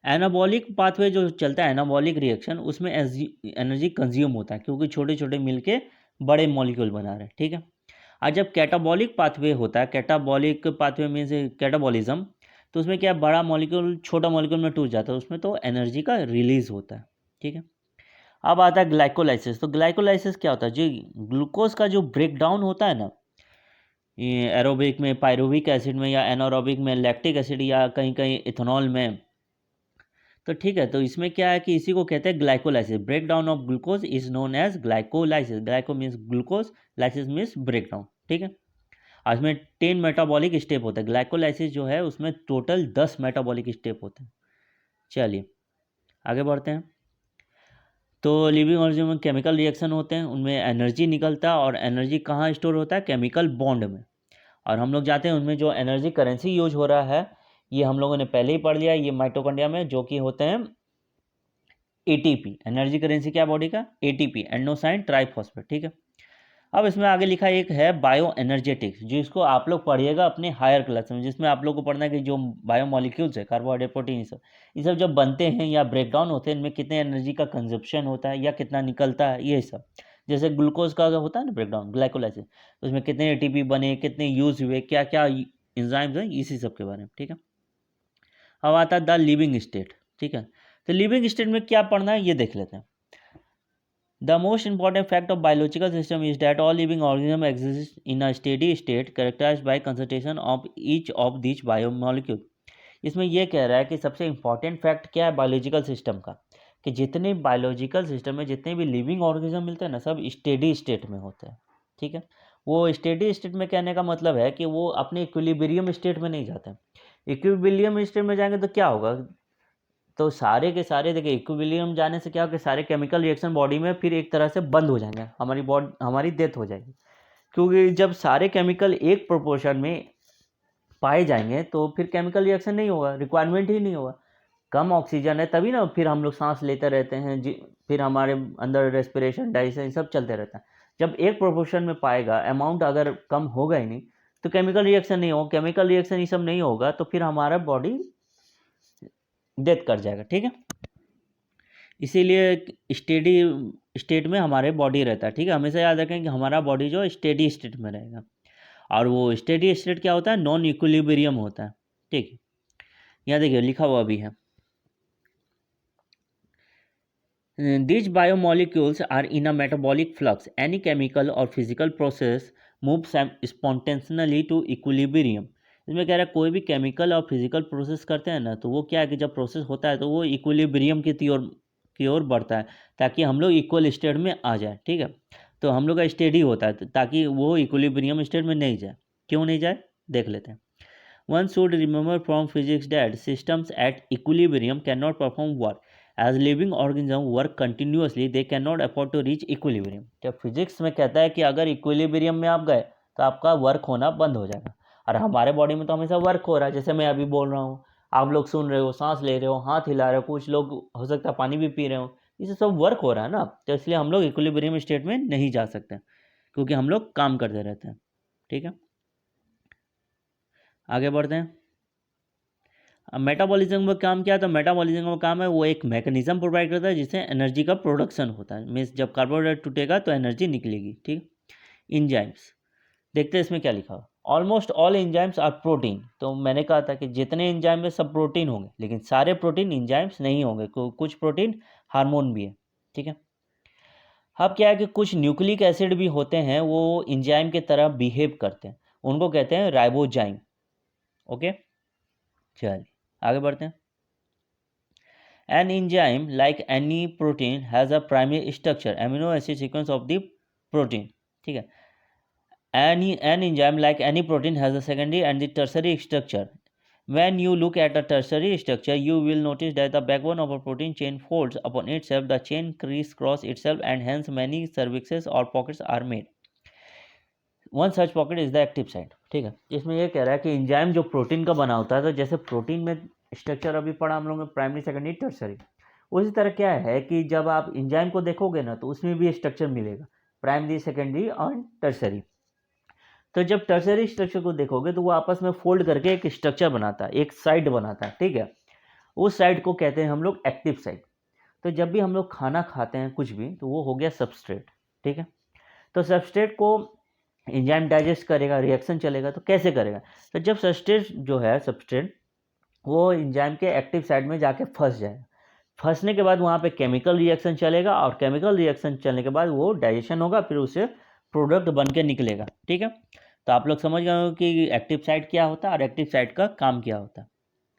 एनाबॉलिक पाथवे जो चलता है एनाबॉलिक रिएक्शन, उसमें एनर्जी कंज्यूम होता है क्योंकि छोटे छोटे मिलके बड़े मॉलिक्यूल बना रहे हैं, ठीक है। और जब कैटाबॉलिक पाथवे होता है, कैटाबॉलिक पाथवे मीन्स कैटाबॉलिज्म, तो उसमें क्या बड़ा मॉलिक्यूल छोटा मॉलिक्यूल में टूट जाता है, उसमें तो एनर्जी का रिलीज होता है, ठीक है। अब आता है ग्लाइकोलाइसिस। तो ग्लाइकोलाइसिस क्या होता है, जो ग्लूकोज का जो ब्रेक डाउन होता है ना, ये एरोबिक में पायरुविक एसिड में, या एनारोबिक में लैक्टिक एसिड, या कहीं कहीं इथेनॉल में, तो ठीक है। तो इसमें क्या है कि इसी को कहते हैं glycolysis. Break down of glucose is known as glycolysis. Glyco means glucose, lysis means break down, ठीक है। आज में 10 मेटाबॉलिक स्टेप होता है, ग्लाइकोलाइसिस जो है उसमें टोटल 10 मेटाबॉलिक स्टेप होते हैं। चलिए आगे बढ़ते हैं। तो लिविंग ऑर्गेनिज्म में केमिकल रिएक्शन होते हैं, उनमें एनर्जी निकलता है, और एनर्जी कहाँ स्टोर होता है, केमिकल बॉन्ड में। और हम लोग जाते हैं उनमें जो एनर्जी करेंसी यूज हो रहा है, ये हम लोगों ने पहले ही पढ़ लिया, ये माइटोकॉन्ड्रिया में जो कि होते हैं एटीपी। एनर्जी करेंसी क्या है बॉडी का, एटीपी, एंडोसाइन ट्राइफॉस्फेट, ठीक है। अब इसमें आगे लिखा एक है बायो एनर्जेटिक्स, जिसको आप लोग पढ़िएगा अपने हायर क्लास में, जिसमें आप लोग को पढ़ना है कि जो बायो मॉलिक्यूल्स है, कार्बोहाइड्रेट, प्रोटीन, ये सब जब बनते हैं या ब्रेक डाउन होते हैं, इनमें कितने एनर्जी का कंजप्शन होता है या कितना निकलता है, ये सब। जैसे ग्लूकोज का होता है ना ब्रेक डाउन, ग्लाइकोलाइसिस, उसमें कितने एटीपी बने, कितने यूज हुए, क्या क्या एंजाइम्स हैं, इसी सब के बारे में। ठीक है, अब आता है द लिविंग स्टेट। ठीक है, तो लिविंग स्टेट में क्या पढ़ना है ये देख लेते हैं। The most important fact of biological system is that all living organisms exist in a steady state characterized by concentration of each of these biomolecules। इसमें यह कह रहा है कि सबसे इंपॉर्टेंट फैक्ट क्या है बायोलॉजिकल सिस्टम का, कि जितने बायोलॉजिकल सिस्टम में जितने भी लिविंग ऑर्गेनिज्म मिलते हैं ना, सब स्टेडी स्टेट में होते हैं। ठीक है, वो स्टेडी स्टेट में कहने का मतलब है कि वो अपने इक्विलिब्रियम स्टेट में नहीं जाते। इक्विलिब्रियम स्टेट में जाएंगे तो क्या होगा, तो सारे के सारे देखिए इक्विलिब्रियम जाने से क्या होगा, सारे केमिकल रिएक्शन बॉडी में फिर एक तरह से बंद हो जाएंगे, हमारी डेथ हो जाएगी। क्योंकि जब सारे केमिकल एक प्रोपोर्शन में पाए जाएंगे तो फिर केमिकल रिएक्शन नहीं होगा, रिक्वायरमेंट ही नहीं होगा। कम ऑक्सीजन है तभी ना फिर हम लोग सांस लेते रहते हैं, फिर हमारे अंदर रेस्पिरेशन, डाइजेशन सब चलते रहता है। जब एक प्रोपोर्शन में पाएगा, अमाउंट अगर कम होगा ही नहीं तो केमिकल रिएक्शन नहीं होगा, केमिकल रिएक्शन ये सब नहीं होगा तो फिर हमारा बॉडी डेथ कर जाएगा। ठीक है, इसीलिए स्टेडी स्टेट में हमारे बॉडी रहता है। ठीक है, हमेशा याद रखें कि हमारा बॉडी जो स्टेडी स्टेट में रहेगा, और वो स्टेडी स्टेट क्या होता है, नॉन इक्विलिब्रियम होता है। ठीक है, यहाँ देखिए लिखा हुआ भी है, these biomolecules are in a metabolic flux, any chemical or physical process moves spontaneously to equilibrium। इसमें कह रहा है कोई भी केमिकल और फिजिकल प्रोसेस करते हैं ना, तो वो क्या है कि जब प्रोसेस होता है तो वो इक्विलिब्रियम की ओर बढ़ता है, ताकि हम लोग इक्वल स्टेट में आ जाए। ठीक है, तो हम लोग का स्टेडी होता है ताकि वो इक्विलिब्रियम स्टेट में नहीं जाए। क्यों नहीं जाए देख लेते हैं। One should remember from physics that systems at equilibrium cannot perform work. As living organisms work continuously, they cannot afford to reach equilibrium। जब फिजिक्स में कहता है कि अगर इक्विलिब्रियम में आप गए तो आपका वर्क होना बंद हो जाएगा, और हमारे बॉडी में तो हमेशा वर्क हो रहा है। जैसे मैं अभी बोल रहा हूँ, आप लोग सुन रहे हो, सांस ले रहे हो, हाथ हिला रहे हो, कुछ लोग हो सकता है पानी भी पी रहे हो, इसे सब वर्क हो रहा है ना, तो इसलिए हम लोग इक्विलिब्रियम स्टेट में नहीं जा सकते, क्योंकि हम लोग काम करते रहते हैं। ठीक है, आगे बढ़ते हैं। अब मेटाबॉलिज्म का काम क्या है, तो मेटाबॉलिज्म का काम है वो एक मैकेनिज्म प्रोवाइड करता है जिससे एनर्जी का प्रोडक्शन होता है। मीन्स जब कार्बोहाइड्रेट टूटेगा तो एनर्जी निकलेगी। ठीक, इंजाइम्स देखते हैं इसमें क्या लिखा हुआ। Almost all enzymes are protein. तो मैंने कहा था कि जितने एंजाइम में सब प्रोटीन होंगे, लेकिन सारे प्रोटीन एंजाइम्स नहीं होंगे, कुछ प्रोटीन हार्मोन भी है। ठीक है, अब क्या है कि कुछ न्यूक्लिक एसिड भी होते हैं, वो एंजाइम के तरह बिहेव करते हैं, उनको कहते हैं राइबोजाइम। ओके, चलिए आगे बढ़ते हैं। An enzyme, like any protein, has a primary structure, amino acid sequence of the protein। ठीक है, an enzyme like any protein has a secondary and the tertiary structure। When you look at a tertiary structure, you will notice that the backbone of a protein chain folds upon itself, the chain crisscross itself, and hence many cervixes or pockets are made। One such pocket is the active site. ठीक है, इसमें यह कह रहा है कि enzyme जो protein का बना होता है, तो जैसे प्रोटीन में स्ट्रक्चर अभी पढ़ा हम लोग ने, प्राइमरी, सेकेंडरी, टर्सरी, उसी तरह क्या है कि जब आप एंजाइम को देखोगे ना तो उसमें भी स्ट्रक्चर मिलेगा, प्राइमरी, सेकेंडरी और टर्सरी। तो जब टर्सरी स्ट्रक्चर को देखोगे तो वो आपस में फोल्ड करके एक स्ट्रक्चर बनाता है, एक साइड बनाता है। ठीक है, उस साइड को कहते हैं हम लोग एक्टिव साइट। तो जब भी हम लोग खाना खाते हैं कुछ भी, तो वो हो गया सबस्ट्रेट। ठीक है, तो सबस्ट्रेट को एंजाइम डाइजेस्ट करेगा, रिएक्शन चलेगा, तो कैसे करेगा, तो जब सबस्ट्रेट वो एंजाइम के एक्टिव साइड में जाके फंस जाएगा, फंसने के बाद वहाँ पे केमिकल रिएक्शन चलेगा, और केमिकल रिएक्शन चलने के बाद वो डाइजेशन होगा, फिर उसे प्रोडक्ट बन के निकलेगा। ठीक है, तो आप लोग समझ गए हो कि एक्टिव साइट क्या होता है और एक्टिव साइट का काम क्या होता है।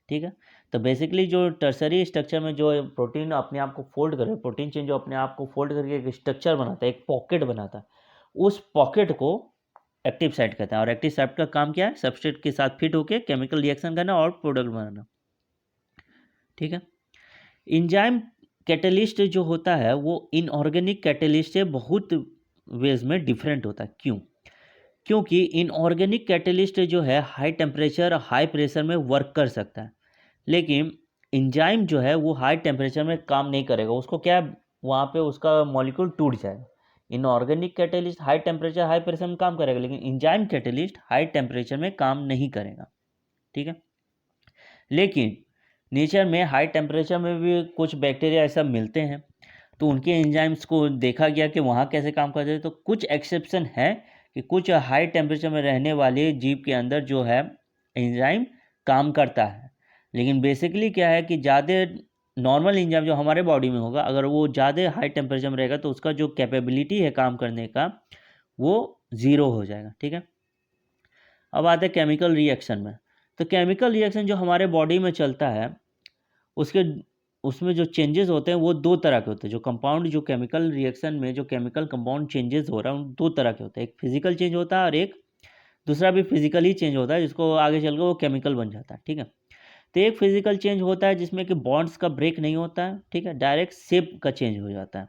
ठीक है, तो बेसिकली जो टर्सरी स्ट्रक्चर में जो प्रोटीन अपने आप को फोल्ड करे, प्रोटीन चेन जो अपने आप को फोल्ड करके एक स्ट्रक्चर बनाता है, एक पॉकेट बनाता है, उस पॉकेट को एक्टिव साइट कहते हैं। और एक्टिव साइट का काम क्या है, सबस्ट्रेट के साथ फिट होकर केमिकल रिएक्शन करना और प्रोडक्ट बनाना। ठीक है, एंजाइम कैटलिस्ट जो होता है वो इनऑर्गेनिक कैटलिस्ट से बहुत वेज में डिफरेंट होता है। क्यों, क्योंकि इनऑर्गेनिक कैटलिस्ट जो है हाई टेम्परेचर, हाई प्रेशर में वर्क कर सकता है, लेकिन एंजाइम जो है वो हाई टेम्परेचर में काम नहीं करेगा। उसको क्या, वहाँ पे उसका मॉलिक्यूल टूट जाएगा। Inorganic catalyst high temperature high pressure में काम करेगा, लेकिन इंजाइम कैटेलिस्ट हाई टेम्परेचर में काम नहीं करेगा, ठीक है। लेकिन नेचर में हाई टेम्परेचर में भी कुछ बैक्टीरिया ऐसा मिलते हैं, तो उनके एंजाइम्स को देखा गया कि वहाँ कैसे काम करते हैं। तो कुछ एक्सेप्शन है कि कुछ हाई टेम्परेचर में रहने वाले जीव के अंदर जो है एंजाइम काम करता है, लेकिन बेसिकली क्या है कि ज़्यादा नॉर्मल एंजाइम जो हमारे बॉडी में होगा, अगर वो ज़्यादा हाई टेम्परेचर में रहेगा तो उसका जो कैपेबिलिटी है काम करने का वो ज़ीरो हो जाएगा, ठीक है। अब आते हैं केमिकल रिएक्शन में। तो केमिकल रिएक्शन जो हमारे बॉडी में चलता है उसके उसमें जो चेंजेस होते हैं वो दो तरह के होते हैं। जो कंपाउंड जो केमिकल रिएक्शन में जो केमिकल कंपाउंड चेंजेस हो रहा है उन दो तरह के होते हैं, एक फिजिकल चेंज होता है और एक दूसरा भी फिजिकली चेंज होता है, जिसको आगे चल के वो केमिकल बन जाता है, ठीक है। तो एक फिजिकल चेंज होता है जिसमें कि बॉन्ड्स का ब्रेक नहीं होता है, ठीक है, डायरेक्ट शेप का चेंज हो जाता है।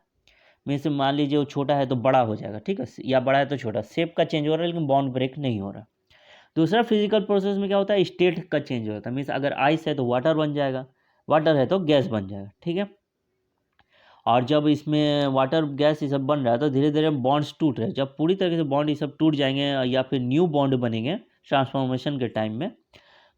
मीन्स मान लीजिए वो छोटा है तो बड़ा हो जाएगा, ठीक है, या बड़ा है तो छोटा, शेप का चेंज हो रहा है लेकिन बॉन्ड ब्रेक नहीं हो रहा। दूसरा फिजिकल प्रोसेस में क्या होता है, स्टेट का चेंज होता है। मीन्स अगर आइस है तो वाटर बन जाएगा, वाटर है तो गैस बन जाएगा, ठीक है। और जब इसमें वाटर गैस ये सब बन रहा है तो धीरे धीरे बॉन्ड्स टूट रहे हैं। जब पूरी तरीके से बॉन्ड ये सब टूट जाएंगे या फिर न्यू बॉन्ड बनेंगे ट्रांसफॉर्मेशन के टाइम में,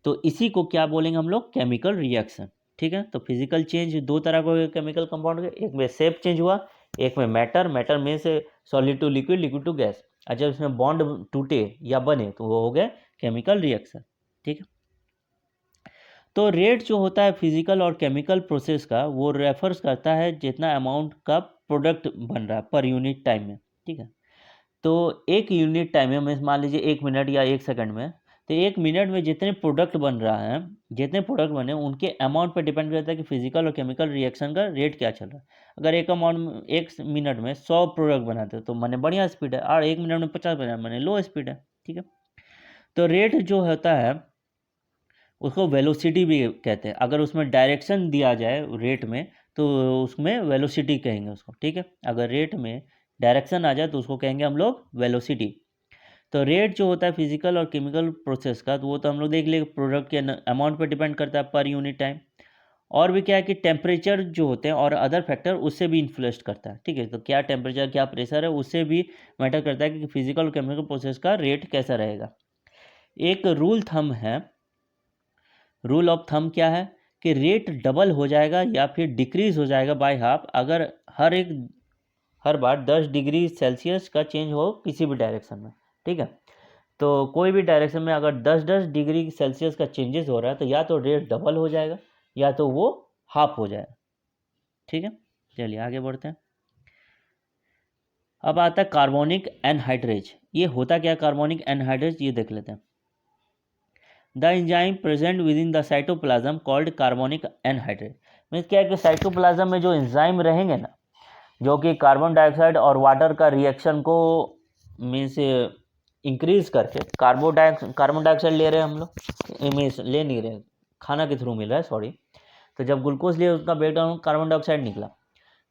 तो इसी को क्या बोलेंगे हम लोग, केमिकल रिएक्शन, ठीक है। तो फिजिकल चेंज दो तरह के केमिकल कंपाउंड के, एक में शेप चेंज हुआ, एक में मैटर में से solid to liquid, liquid to gas. और जब इसमें बॉन्ड टूटे या बने तो वो हो गए केमिकल रिएक्शन, ठीक है। तो रेट जो होता है फिजिकल और केमिकल प्रोसेस का, वो रेफर्स करता है जितना अमाउंट का प्रोडक्ट बन रहा है पर यूनिट टाइम में, ठीक है। तो एक यूनिट टाइम में मान लीजिए 1 मिनट या 1 सेकंड में, तो 1 मिनट में जितने प्रोडक्ट बन रहा है, जितने प्रोडक्ट बने उनके अमाउंट पर डिपेंड करता है कि फिजिकल और केमिकल रिएक्शन का रेट क्या चल रहा है। अगर एक अमाउंट 1 मिनट में 100 प्रोडक्ट बनाते हैं तो मैंने बढ़िया स्पीड है, और 1 मिनट में 50 बना मैंने लो स्पीड है, ठीक है। तो रेट जो होता है उसको वेलोसिटी भी कहते हैं। अगर उसमें डायरेक्शन दिया जाए रेट में तो उसमें वेलोसिटी कहेंगे उसको, ठीक है। अगर रेट में डायरेक्शन आ जाए तो उसको कहेंगे हम लोग वेलोसिटी। तो रेट जो होता है फिजिकल और केमिकल प्रोसेस का, तो वो तो हम लोग देख लेंगे, प्रोडक्ट के अमाउंट पर डिपेंड करता है पर यूनिट टाइम। और भी क्या है कि टेम्परेचर जो होते हैं और अदर फैक्टर उससे भी इन्फ्लुएंस करता है, ठीक है। तो क्या टेम्परेचर क्या प्रेशर है उससे भी मैटर करता है कि फिजिकल और केमिकल प्रोसेस का रेट कैसा रहेगा। एक रूल थंब है, रूल ऑफ थंब क्या है कि रेट डबल हो जाएगा या फिर डिक्रीज हो जाएगा बाय हाफ अगर हर बार 10 डिग्री सेल्सियस का चेंज हो किसी भी डायरेक्शन में, ठीक है। तो कोई भी डायरेक्शन में अगर 10 डिग्री सेल्सियस का चेंजेस हो रहा है तो या तो रेट डबल हो जाएगा या तो वो हाफ हो जाएगा, ठीक है। चलिए आगे बढ़ते हैं। अब आता है कार्बोनिक एनहाइड्रेज। ये होता क्या कार्बोनिक एनहाइड्रेज, ये देख लेते हैं। The enzyme present with in the cytoplasm called carbonic anhydride. Means क्या है कि साइटोप्लाज्म में जो एंजाइम रहेंगे ना, जो कि कार्बन डाइऑक्साइड और वाटर का रिएक्शन को मीन्स इंक्रीज करके कार्बन डाइऑक्साइड ले रहे हैं हम लोग, मीन्स ले नहीं रहे, खाना के थ्रू मिल रहा है, सॉरी। तो जब ग्लूकोज लिए उसका ब्रेकडाउन कार्बन डाइऑक्साइड निकला,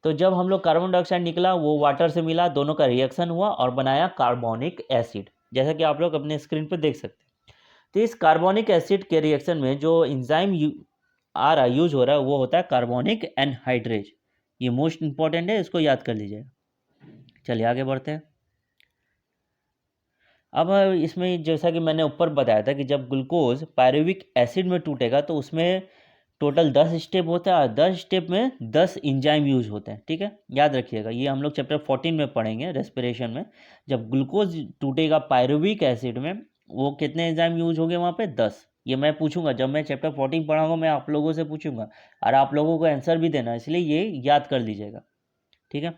तो जब हम लोग कार्बन डाइऑक्साइड निकला वो वाटर से मिला, दोनों का रिएक्शन हुआ और बनाया कार्बोनिक एसिड, जैसा कि आप लोग अपने स्क्रीन पर देख सकते हैं। तो इस कार्बोनिक एसिड के रिएक्शन में जो एंजाइम आ रहा यूज हो रहा है वो होता है कार्बोनिक एनहाइड्रेज। ये मोस्ट इंपॉर्टेंट है, इसको याद कर लीजिएगा। चलिए आगे बढ़ते हैं। अब इसमें जैसा कि मैंने ऊपर बताया था कि जब ग्लूकोज पायरुविक एसिड में टूटेगा तो उसमें टोटल 10 स्टेप होता है और 10 स्टेप में 10 इंजाइम यूज होते हैं, ठीक है। याद रखिएगा, ये हम लोग चैप्टर 14 में पढ़ेंगे रेस्पिरेशन में। जब ग्लूकोज टूटेगा पायरुविक एसिड में वो कितने एंजाइम यूज होंगे वहाँ पे 10। ये मैं पूछूंगा जब मैं चैप्टर 14 पढ़ाऊंगा, मैं आप लोगों से पूछूंगा और आप लोगों को आंसर भी देना है, इसलिए ये याद कर लीजिएगा, ठीक है।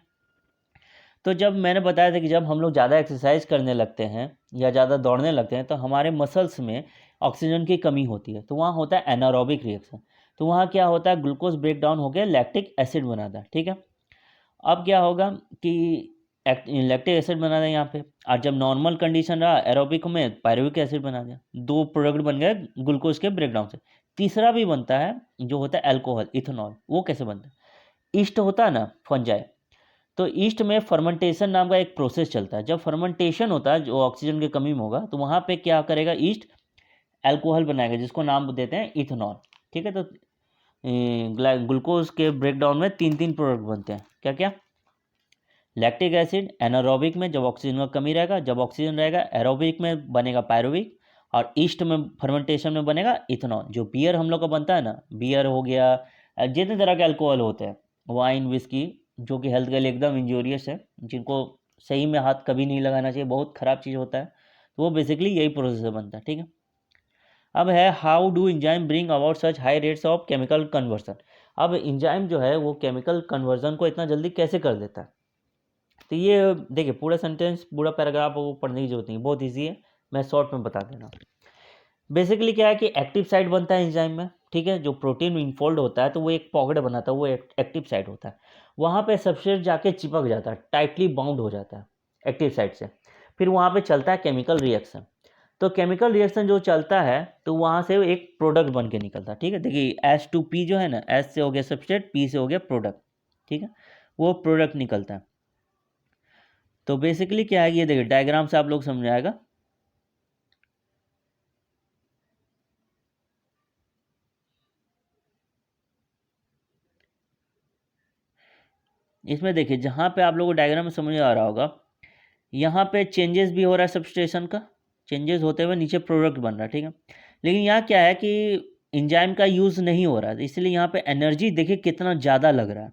तो जब मैंने बताया था कि जब हम लोग ज़्यादा एक्सरसाइज करने लगते हैं या ज़्यादा दौड़ने लगते हैं तो हमारे मसल्स में ऑक्सीजन की कमी होती है, तो वहाँ होता है एनारोबिक रिएक्शन। तो वहाँ क्या होता है, ग्लूकोज ब्रेक डाउन होकर लैक्टिक एसिड बनाता है, ठीक है। अब क्या होगा कि लैक्टिक एसिड बना दिया यहाँ पे, और जब नॉर्मल कंडीशन रहा एरोबिक में पायरुविक एसिड बना दिया, दो प्रोडक्ट बन गए ग्लूकोज के ब्रेकडाउन से। तीसरा भी बनता है जो होता है अल्कोहल, इथेनॉल। वो कैसे बनता है, ईस्ट होता है ना, फंजाई, तो ईस्ट में फर्मेंटेशन नाम का एक प्रोसेस चलता है। जब फर्मेंटेशन होता है जो ऑक्सीजन की कमी में होगा तो वहाँ पे क्या करेगा, ईस्ट अल्कोहल बनाएगा जिसको नाम देते हैं इथेनॉल, ठीक है। तो ग्लूकोज के ब्रेकडाउन में तीन तीन प्रोडक्ट बनते हैं, क्या क्या, लैक्टिक एसिड एनारोबिक में जब ऑक्सीजन का कमी रहेगा, जब ऑक्सीजन रहेगा एरोबिक में बनेगा पायरुविक, और ईस्ट में फर्मेंटेशन में बनेगा इथेनॉल। जो बियर हम लोग का बनता है ना, बियर हो गया, जितने तरह के अल्कोहल होते हैं, वाइन, विस्की, जो कि हेल्थ के लिए एकदम इंजूरियस है, जिनको सही में हाथ कभी नहीं लगाना चाहिए, बहुत ख़राब चीज़ होता है, तो वो बेसिकली यही प्रोसेस से बनता है। ठीक है, अब है how do enzyme bring about such high rates of chemical conversion. अब इंजाइम जो है वो केमिकल कन्वर्जन को इतना जल्दी कैसे कर देता है। तो ये देखिए, पूरा सेंटेंस, पूरा पैराग्राफ वो पढ़ने की जरूरत नहीं, बहुत ईजी है, मैं शॉर्ट में बता देना। बेसिकली क्या है कि एक्टिव साइट बनता है एंजाइम में, ठीक है, जो प्रोटीन इनफोल्ड होता है तो वो एक पॉकेट बनाता है, वो एक्टिव साइट होता है। वहाँ पे सबस्ट्रेट जाके चिपक जाता है, टाइटली बाउंड हो जाता है एक्टिव साइट से। फिर वहाँ पे चलता है केमिकल रिएक्शन। तो केमिकल रिएक्शन जो चलता है तो वहाँ से एक प्रोडक्ट बन के निकलता है। ठीक है, देखिए H2P जो है ना, H से हो गया सबस्ट्रेट, P से हो गया प्रोडक्ट। ठीक है, वो प्रोडक्ट निकलता है। तो बेसिकली क्या है, ये देखिए डायग्राम से आप लोग समझ आएगा। इसमें देखिए जहाँ पे आप लोगों को डायग्राम में समझ आ रहा होगा, यहाँ पे चेंजेस भी हो रहा है, सबस्टेशन का चेंजेस होते हुए नीचे प्रोडक्ट बन रहा है। ठीक है, लेकिन यहाँ क्या है कि इंजाइम का यूज़ नहीं हो रहा है, इसलिए यहाँ पे एनर्जी देखिए कितना ज़्यादा लग रहा है।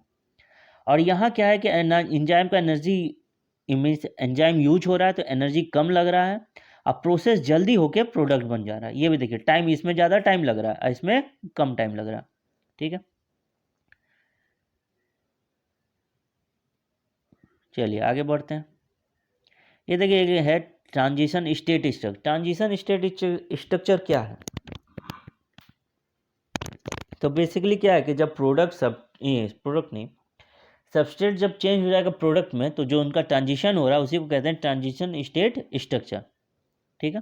और यहाँ क्या है कि इंजाइम का एनर्जी, मीन्स एंजाइम यूज हो रहा है तो एनर्जी कम लग रहा है, अब प्रोसेस जल्दी होके प्रोडक्ट बन जा रहा है। ये भी देखिए, टाइम इसमें ज़्यादा टाइम लग रहा है, इसमें कम टाइम लग रहा है। ठीक है, चलिए आगे बढ़ते हैं। ये देखिए ये है transition state structure. Transition state structure क्या है, तो बेसिकली क्या है कि जब प्रोडक्ट नहीं, सबस्ट्रेट जब चेंज हो जाएगा प्रोडक्ट में, तो जो उनका ट्रांजिशन हो रहा है उसी को कहते हैं ट्रांजिशन स्टेट स्ट्रक्चर। ठीक है,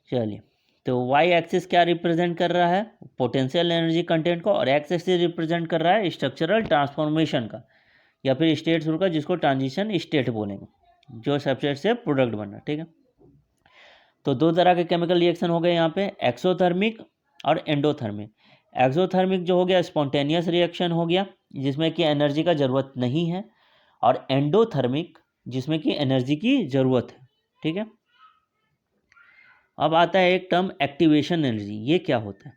चलिए, तो वाई एक्सिस क्या रिप्रेजेंट कर रहा है, पोटेंशियल एनर्जी कंटेंट को, और एक्स एक्सिस रिप्रेजेंट कर रहा है स्ट्रक्चरल ट्रांसफॉर्मेशन का, या फिर स्टेट का, जिसको ट्रांजिशन स्टेट बोलेंगे, जो सबस्ट्रेट से प्रोडक्ट बन रहा है। ठीक है, तो दो तरह के केमिकल रिएक्शन हो गए यहाँ पे, एक्सोथर्मिक और एंडोथर्मिक। एक्सोथर्मिक जो हो गया स्पॉन्टेनियस रिएक्शन हो गया, जिसमें कि एनर्जी का ज़रूरत नहीं है, और एंडोथर्मिक जिसमें कि एनर्जी की ज़रूरत है। ठीक है, अब आता है एक टर्म एक्टिवेशन एनर्जी। ये क्या होता है,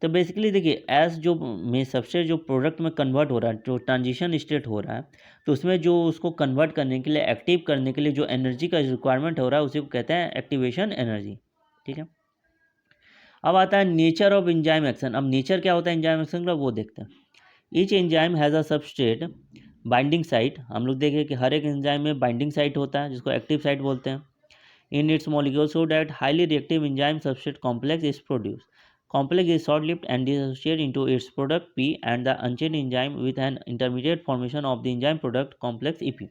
तो बेसिकली देखिए एज जो में सबसे जो प्रोडक्ट में कन्वर्ट हो रहा है, जो ट्रांजिशन स्टेट हो रहा है, तो उसमें जो उसको कन्वर्ट करने के लिए, एक्टिव करने के लिए जो एनर्जी का रिक्वायरमेंट हो रहा है, उसी को कहते हैं एक्टिवेशन एनर्जी। ठीक है, अब आता है नेचर ऑफ एंजाइम एक्शन। अब नेचर क्या होता है एंजाइम एक्शन का, वो देखते हैं। Each enzyme has a substrate binding site. हम लोग देखें कि हर एक एंजाइम में बाइंडिंग साइट होता है, जिसको एक्टिव साइट बोलते हैं, in its molecule, so that highly reactive enzyme substrate complex is produced. Complex is short-lived and dissociated into its product P and the unchained enzyme with an intermediate formation of the enzyme product complex EP.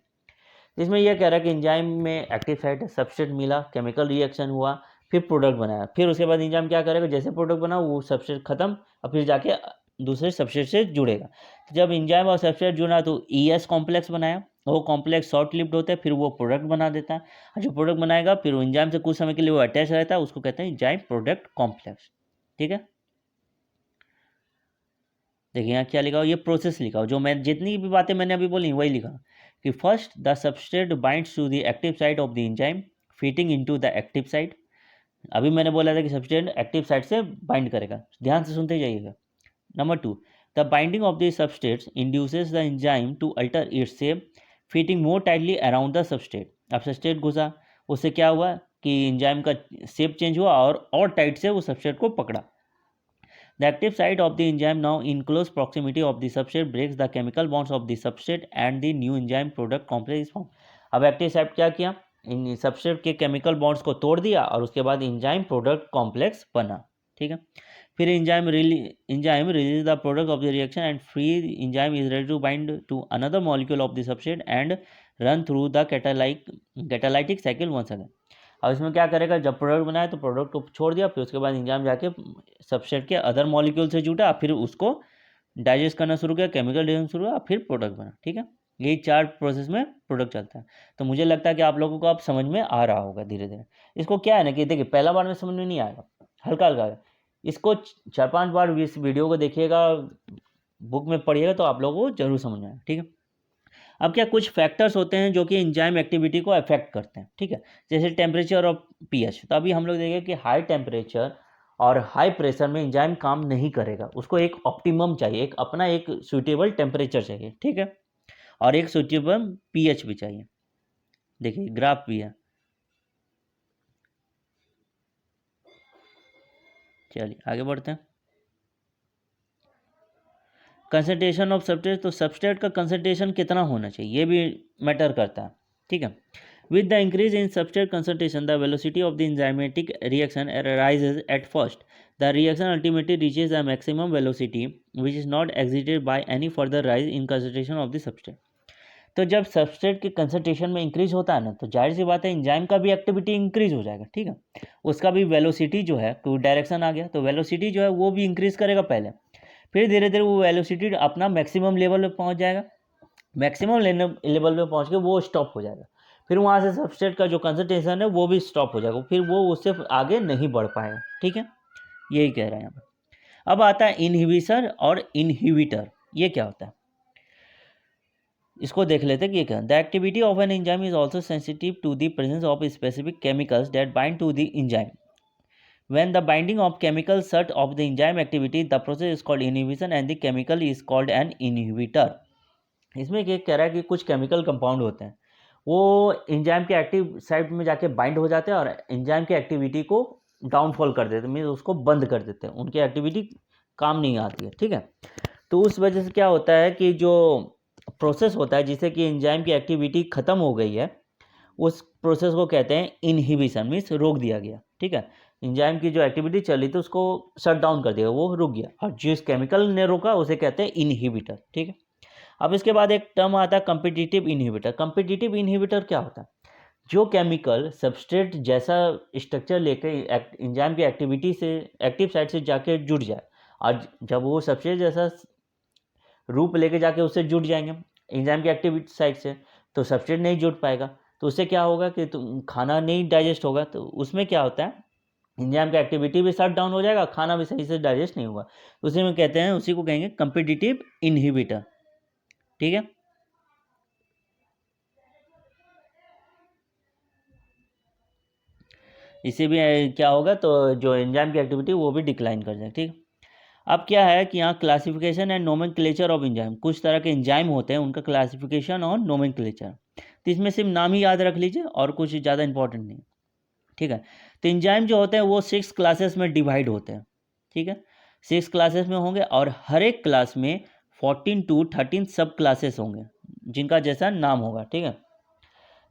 इसमें यह कह रहा है कि enzyme में active site है, substrate मिला, chemical reaction हुआ, फिर प्रोडक्ट बनाया, फिर उसके बाद एंजाइम क्या करेगा, जैसे प्रोडक्ट बना वो सबस्ट्रेट खत्म, और फिर जाके दूसरे सबस्ट्रेट से जुड़ेगा। तो जब एंजाइम और सबस्ट्रेट जुड़ा तो ES कॉम्प्लेक्स बनाया, वो कॉम्प्लेक्स शॉर्ट लिव्ड होता है, फिर वो प्रोडक्ट बना देता है, और जो प्रोडक्ट बनाएगा फिर वो एंजाइम से कुछ समय के लिए वो अटैच रहता है, उसको कहते हैं एंजाइम प्रोडक्ट कॉम्प्लेक्स। ठीक है, देखिए यहाँ क्या लिखा हो, ये प्रोसेस लिखा हो, जो मैं जितनी भी बातें मैंने अभी बोली वही लिखा कि first the substrate binds to the active site of the enzyme fitting into the active site. अभी मैंने बोला था कि सबस्ट्रेट एक्टिव साइट से बाइंड करेगा, ध्यान से सुनते जाइएगा। Number 2, the binding of the substrates induces the enzyme to alter its shape fitting more tightly around the substrate. अब सबस्ट्रेट घुसा, उससे क्या हुआ कि एंजाइम का शेप चेंज हुआ और टाइट से वो सबस्ट्रेट को पकड़ा। The active site of the enzyme now in close proximity of the substrate breaks the chemical bonds of the substrate and the new enzyme product complex is formed. अब active site क्या किया, इन substrate के chemical bonds को तोड़ दिया और उसके बाद एंजाइम प्रोडक्ट कॉम्प्लेक्स बना। ठीक है, फिर enzyme release the product of the reaction and free enzyme is ready to bind to another molecule of the substrate and run through the catalytic cycle once again. अब इसमें क्या करेगा, जब product बनाया तो प्रोडक्ट को छोड़ दिया, फिर उसके बाद एंजाइम जाके सबस्ट्रेट के अदर मॉलिक्यूल से जुटा, फिर उसको डाइजेस्ट करना शुरू किया, केमिकल रिएक्शन शुरू हुआ, फिर प्रोडक्ट बना। ठीक है, यही 4 प्रोसेस में प्रोडक्ट चलता है। तो मुझे लगता है कि आप लोगों को अब समझ में आ रहा होगा धीरे धीरे। इसको क्या है ना कि देखिए पहला बार में समझ में नहीं आएगा, हल्का हल्का, इसको 4-5 बार इस वीडियो को देखिएगा, बुक में पढ़िएगा तो आप लोगों को जरूर समझ में आएगा, ठीक है। अब क्या कुछ फैक्टर्स होते हैं जो कि एंजाइम एक्टिविटी को अफेक्ट करते हैं, ठीक है, जैसे टेम्परेचर और पीएच। तो अभी हम लोग देखेंगे कि हाई टेम्परेचर और हाई प्रेशर में एंजाइम काम नहीं करेगा, उसको एक ऑप्टिमम चाहिए, एक अपना एक सूटेबल टेम्परेचर चाहिए, ठीक है, और एक सूटेबल पीएच भी चाहिए। देखिए ग्राफ भी है, चलिए आगे बढ़ते हैं। कंसंट्रेशन ऑफ सब्सट्रेट, तो सब्सट्रेट का कंसंट्रेशन कितना होना चाहिए ये भी मैटर करता है, ठीक है। With the increase in substrate concentration the velocity of the enzymatic reaction rises at first, the reaction ultimately reaches the maximum velocity which is not exerted by any further rise in concentration of the substrate. तो जब substrate के concentration में increase होता है ना, तो जाहिर सी बात है एंजाइम का भी एक्टिविटी इंक्रीज हो जाएगा, ठीक है, उसका भी वेलोसिटी जो है, कोई डायरेक्शन आ गया तो वेलोसिटी जो है वो भी इंक्रीज करेगा पहले, फिर धीरे धीरे वो वेलोसिटी अपना मैक्सिमम लेवल पे पहुंच जाएगा, मैक्सिमम लेवल पे पहुंच के वो स्टॉप हो जाएगा, फिर वहाँ से सब्सट्रेट का जो कंसंट्रेशन है वो भी स्टॉप हो जाएगा, फिर वो उससे आगे नहीं बढ़ पाएगा, ठीक है, यही कह रहे हैं यहाँ पर। अब आता है इनहिबिशन और इनहिबिटर, ये क्या होता है इसको देख लेते हैं कि ये क्या। The activity of an enzyme is also sensitive to the presence of specific chemicals that bind to the enzyme. When the binding of chemical shut off the enzyme activity, the process is called inhibition and the chemical is called an inhibitor. इसमें क्या कह रहा है कि कुछ chemical compound होते हैं वो एंजाइम के एक्टिव साइट में जाके बाइंड हो जाते हैं और एंजाइम की एक्टिविटी को डाउनफॉल कर देते हैं, मीन्स उसको बंद कर देते हैं, उनकी एक्टिविटी काम नहीं आती है, ठीक है। तो उस वजह से क्या होता है कि जो प्रोसेस होता है जिससे कि एंजाइम की एक्टिविटी ख़त्म हो गई है, उस प्रोसेस को कहते हैं इनहिबिशन, मीन्स रोक दिया गया, ठीक है। एंजाइम की जो एक्टिविटी चली थी उसको शट डाउन कर दिया, वो रुक गया, और जिस केमिकल ने रोका उसे कहते हैं इनहिबिटर, ठीक है। अब इसके बाद एक टर्म आता है कम्पिटिटिव इनहिबिटर। कम्पिटिटिव इनहिबिटर क्या होता है, जो केमिकल सबस्ट्रेट जैसा स्ट्रक्चर लेकर एंजाइम की एक्टिविटी से एक्टिव साइट से जाके जुड़ जाए, और जब वो सबस्ट्रेट जैसा रूप लेके जाके उससे जुड़ जाएंगे एंजाइम की एक्टिविटी साइट से, तो सबस्ट्रेट नहीं जुड़ पाएगा, तो उससे क्या होगा कि खाना नहीं डाइजेस्ट होगा, तो उसमें क्या होता है एंजाइम का एक्टिविटी भी शट डाउन हो जाएगा, खाना भी सही से डाइजेस्ट नहीं होगा, उसी में कहते हैं, उसी को कहेंगे कम्पिटिटिव इनहिबिटर, ठीक है। इससे भी क्या होगा, तो जो एंजाइम की एक्टिविटी वो भी डिक्लाइन कर जाएगा, ठीक है। अब क्या है कि यहाँ classification and nomenclature of enzyme, कुछ तरह के एंजाइम होते हैं उनका क्लासिफिकेशन और नोमेनक्लेचर, तो इसमें सिर्फ नाम ही याद रख लीजिए और कुछ ज़्यादा इंपॉर्टेंट नहीं, ठीक है। तो एंजाइम जो होते हैं वो 6 क्लासेस में डिवाइड होते हैं, ठीक है, 6 क्लासेस में होंगे, और हर एक क्लास में 14 to 13 सब क्लासेस होंगे जिनका जैसा नाम होगा, ठीक है।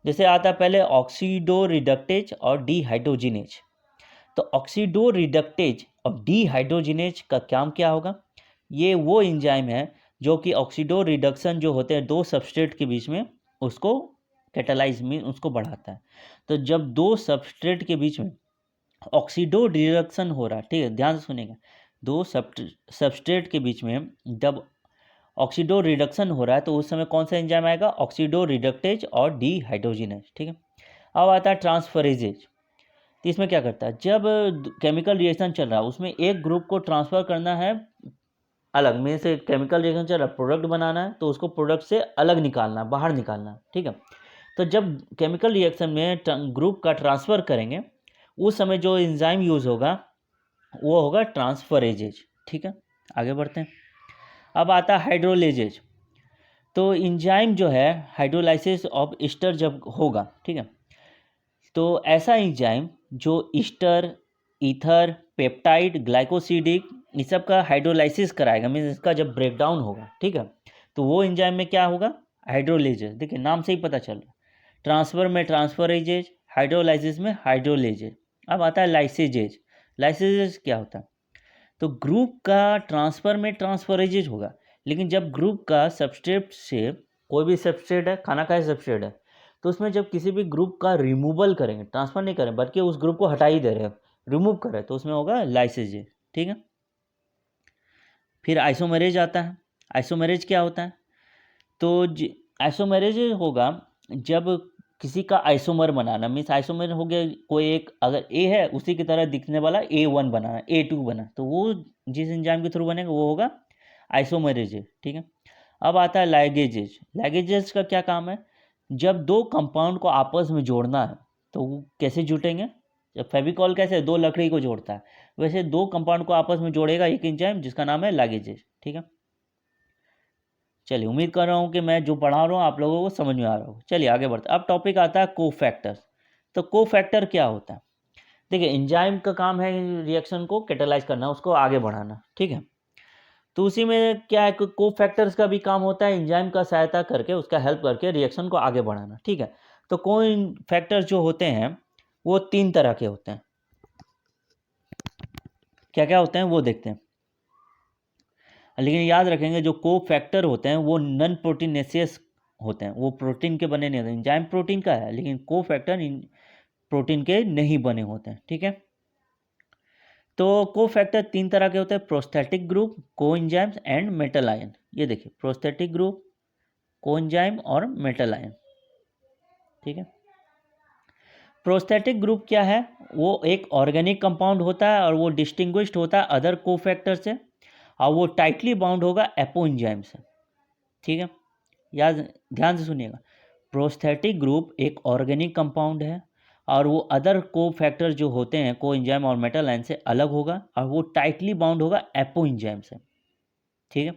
जैसे आता है पहले ऑक्सीडो रिडक्टेज और डीहाइड्रोजिनेज। तो ऑक्सीडो रिडक्टेज और डीहाइड्रोजिनेज का काम क्या होगा, ये वो एंजाइम है जो कि ऑक्सीडो रिडक्शन जो होते हैं दो सबस्ट्रेट के बीच में उसको कैटालाइज में उसको बढ़ाता है। तो जब दो सबस्ट्रेट के बीच में ऑक्सीडो रिडक्शन हो रहा है, ठीक है, ध्यान से सुनेगा, दो सबस्ट्रेट के बीच में जब ऑक्सीडो रिडक्शन हो रहा है तो उस समय कौन सा एंजाइम आएगा, ऑक्सीडो रिडक्टेज और डीहाइड्रोजिनेज, ठीक है। अब आता है ट्रांसफरेजेज। तो इसमें क्या करता है, जब केमिकल रिएक्शन चल रहा है उसमें एक ग्रुप को ट्रांसफ़र करना है अलग में से, केमिकल रिएक्शन चल रहा है प्रोडक्ट बनाना है तो उसको प्रोडक्ट से अलग निकालना है, बाहर निकालना है, ठीक है। तो जब केमिकल रिएक्शन में ग्रुप का ट्रांसफ़र करेंगे उस समय जो एंजाइम यूज़ होगा वो होगा ट्रांसफरेजेज, ठीक है। आगे बढ़ते हैं। अब आता है हाइड्रोलेजेज। तो एंजाइम जो है हाइड्रोलाइसिस ऑफ ईस्टर जब होगा, ठीक है, तो ऐसा एंजाइम जो ईस्टर, ईथर, पेप्टाइड, ग्लाइकोसिडिक इस सब का हाइड्रोलाइसिस कराएगा, मीन्स इसका जब ब्रेकडाउन होगा, ठीक है, तो वो एंजाइम में क्या होगा, हाइड्रोलेजेज। देखिए नाम से ही पता चल रहा है, ट्रांसफर में ट्रांसफरेजेज, हाइड्रोलाइसिस में हाइड्रोलेजेज। अब आता है लाइसेजेज। लाइसेजेज क्या होता है, तो ग्रुप का ट्रांसफ़र में ट्रांसफरेजेज होगा, लेकिन जब ग्रुप का सबस्ट्रेट से, कोई भी सबस्ट्रेट है, खाना का सबस्ट्रेट है, तो उसमें जब किसी भी ग्रुप का रिमूवल करेंगे, ट्रांसफ़र नहीं करें बल्कि उस ग्रुप को हटा ही दे रहे हैं, रिमूव कर रहे हैं, तो उसमें होगा लाइसेजेज, ठीक है। फिर आइसोमेरेज आता है। आइसोमेरेज क्या होता है, तो आइसोमेरेज होगा जब किसी का आइसोमर बनाना, मीन्स आइसोमर हो गया कोई एक, अगर ए है उसी की तरह दिखने वाला A1 बनाना, A2 बना, तो वो जिस एंजाइम के थ्रू बनेगा वो होगा आइसोमरेजेज, ठीक है। अब आता है लाइगेजेज। लाइगेजेज का क्या काम है? जब दो कंपाउंड को आपस में जोड़ना है तो वो कैसे जुटेंगे? जब फेविकॉल कैसे दो लकड़ी को जोड़ता है, वैसे दो कंपाउंड को आपस में जोड़ेगा एक एंजाइम जिसका नाम है लाइगेजेज, ठीक है। चलिए, उम्मीद कर रहा हूँ कि मैं जो पढ़ा रहा हूँ आप लोगों को समझ में आ रहा हो। चलिए आगे बढ़ते। अब टॉपिक आता है कोफैक्टर्स। तो कोफैक्टर क्या होता है? देखिए, एंजाइम का काम है रिएक्शन को कैटेलाइज करना, उसको आगे बढ़ाना, ठीक है। तो उसी में क्या है कि कोफैक्टर्स का भी काम होता है एंजाइम का सहायता करके, उसका हेल्प करके रिएक्शन को आगे बढ़ाना, ठीक है। तो कोफैक्टर्स जो होते हैं वो 3 तरह के होते हैं। क्या क्या होते हैं वो देखते हैं। लेकिन याद रखेंगे जो कोफैक्टर होते हैं वो नॉन प्रोटीनेशियस होते हैं, वो प्रोटीन के बने नहीं होते। एंजाइम प्रोटीन का है लेकिन कोफैक्टर प्रोटीन के नहीं बने होते हैं, ठीक है। तो कोफैक्टर 3 तरह के होते हैं, prosthetic group, coenzymes and metal ion. ये देखिए, प्रोस्थेटिक ग्रुप, कोएंजाइम और मेटल आयन, ठीक है। प्रोस्थेटिक ग्रुप क्या है? वो एक ऑर्गेनिक कंपाउंड होता है और वो डिस्टिंग्विश्ड होता है अदर कोफैक्टर से, और वो टाइटली बाउंड होगा एपोएंजाइम से, ठीक है। याद ध्यान से सुनिएगा, प्रोस्थेटिक ग्रुप एक ऑर्गेनिक कंपाउंड है और वो अदर कोफैक्टर जो होते हैं कोएंजाइम और मेटल आयन से अलग होगा और वो टाइटली बाउंड होगा एपोएंजाइम से, ठीक है।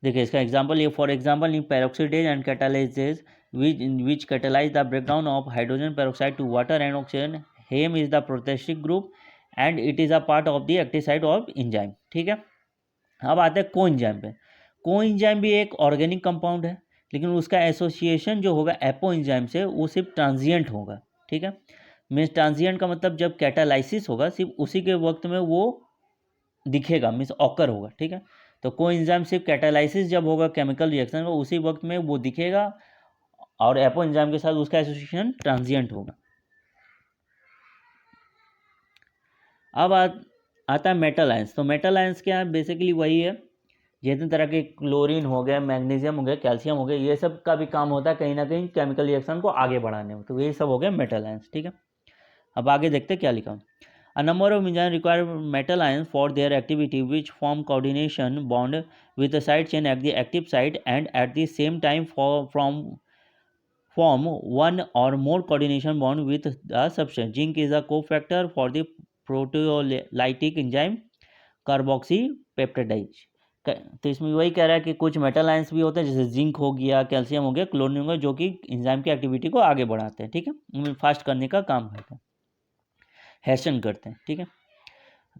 देखिए इसका एग्जांपल, ये for example in peroxidase and catalases which catalyze the breakdown of hydrogen peroxide to water and oxygen. Heme is the protestic group and it is a part of the active site of enzyme, ठीक है। अब आते हैं coenzyme पे। Coenzyme भी एक organic compound है लेकिन उसका एसोसिएशन जो होगा एपोएंजाइम से वो सिर्फ ट्रांजिएंट होगा, ठीक है। मीन्स ट्रांजिएंट का मतलब जब कैटालाइसिस होगा सिर्फ उसी के वक्त में वो दिखेगा, मीन्स ऑकर होगा, ठीक है। तो कोएंजाइम सिर्फ कैटालाइसिस जब होगा केमिकल रिएक्शन में उसी वक्त में वो दिखेगा और एपोएंजाइम के साथ उसका एसोसिएशन ट्रांजिएंट होगा। अब आता है मेटल आयंस। तो मेटल आयंस क्या है? बेसिकली वही है जितने तरह के क्लोरीन हो गया, मैग्नीशियम हो गया, कैल्शियम हो गया, ये सब का भी काम होता है कहीं ना कहीं केमिकल रिएक्शन को आगे बढ़ाने में। तो ये सब हो गया मेटल आयंस, ठीक है। अब आगे देखते क्या लिखा। A number of enzymes require metal ions for their activity, which form coordination bond with the side chain at the active site and at the same time form one or more coordination bond with the substance. Zinc is a cofactor for the proteolytic enzyme carboxypeptidase. तो इसमें वही कह रहा है कि कुछ metal ions भी होते हैं जैसे जिंक हो गया, कैल्शियम हो गया, क्लोरीन हो गया, जो कि एंजाइम की एक्टिविटी को आगे बढ़ाते हैं, ठीक है, उनमें फास्ट करने का काम करते हैं, हैशन करते हैं, ठीक है।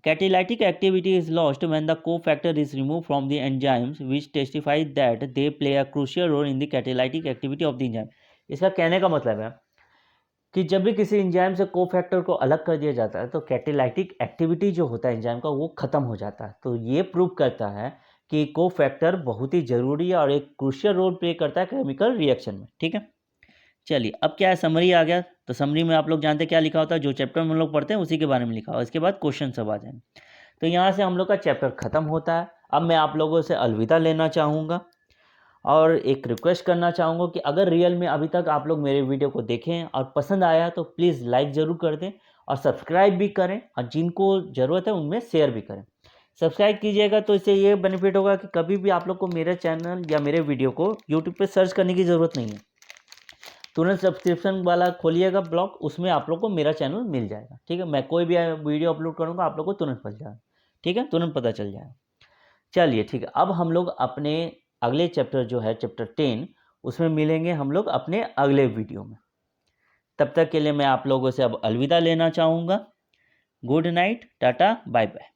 Catalytic activity is lost when the cofactor is removed from the enzymes, which testify that they play a crucial role in the catalytic activity of the enzyme. इसका कहने का मतलब है कि जब भी किसी एंजाइम से कोफैक्टर को अलग कर दिया जाता है तो कैटेलाइटिक एक्टिविटी जो होता है एंजाइम का वो खत्म हो जाता है। तो ये प्रूव करता है कि कोफैक्टर बहुत ही ज़रूरी है और एक क्रूशियल रोल प्ले करता है केमिकल रिएक्शन में, ठीक है। चलिए अब क्या है, समरी आ गया। तो समरी में आप लोग जानते हैं क्या लिखा होता है, जो चैप्टर में हम लोग पढ़ते हैं उसी के बारे में लिखा हुआ, इसके बाद क्वेश्चन सब आ जाएंगे। तो यहाँ से हम लोग का चैप्टर ख़त्म होता है। अब मैं आप लोगों से अलविदा लेना चाहूँगा और एक रिक्वेस्ट करना चाहूँगा कि अगर रियल में अभी तक आप लोग मेरे वीडियो को देखें और पसंद आया तो प्लीज़ लाइक ज़रूर कर दें और सब्सक्राइब भी करें और जिनको ज़रूरत है उनमें शेयर भी करें। सब्सक्राइब कीजिएगा तो इससे ये बेनिफिट होगा कि कभी भी आप लोग को मेरे चैनल या मेरे वीडियो को यूट्यूब पे सर्च करने की ज़रूरत नहीं है, तुरंत सब्सक्रिप्शन वाला खोलिएगा ब्लॉग, उसमें आप लोग को मेरा चैनल मिल जाएगा, ठीक है। मैं कोई भी वीडियो अपलोड करूँगा आप लोग को तुरंत मिल जाएगा, ठीक है, तुरंत पता चल जाएगा। चलिए ठीक है, अब हम लोग अपने अगले चैप्टर जो है चैप्टर 10 उसमें मिलेंगे हम लोग अपने अगले वीडियो में। तब तक के लिए मैं आप लोगों से अब अलविदा लेना चाहूँगा। Good night, tata, bye bye.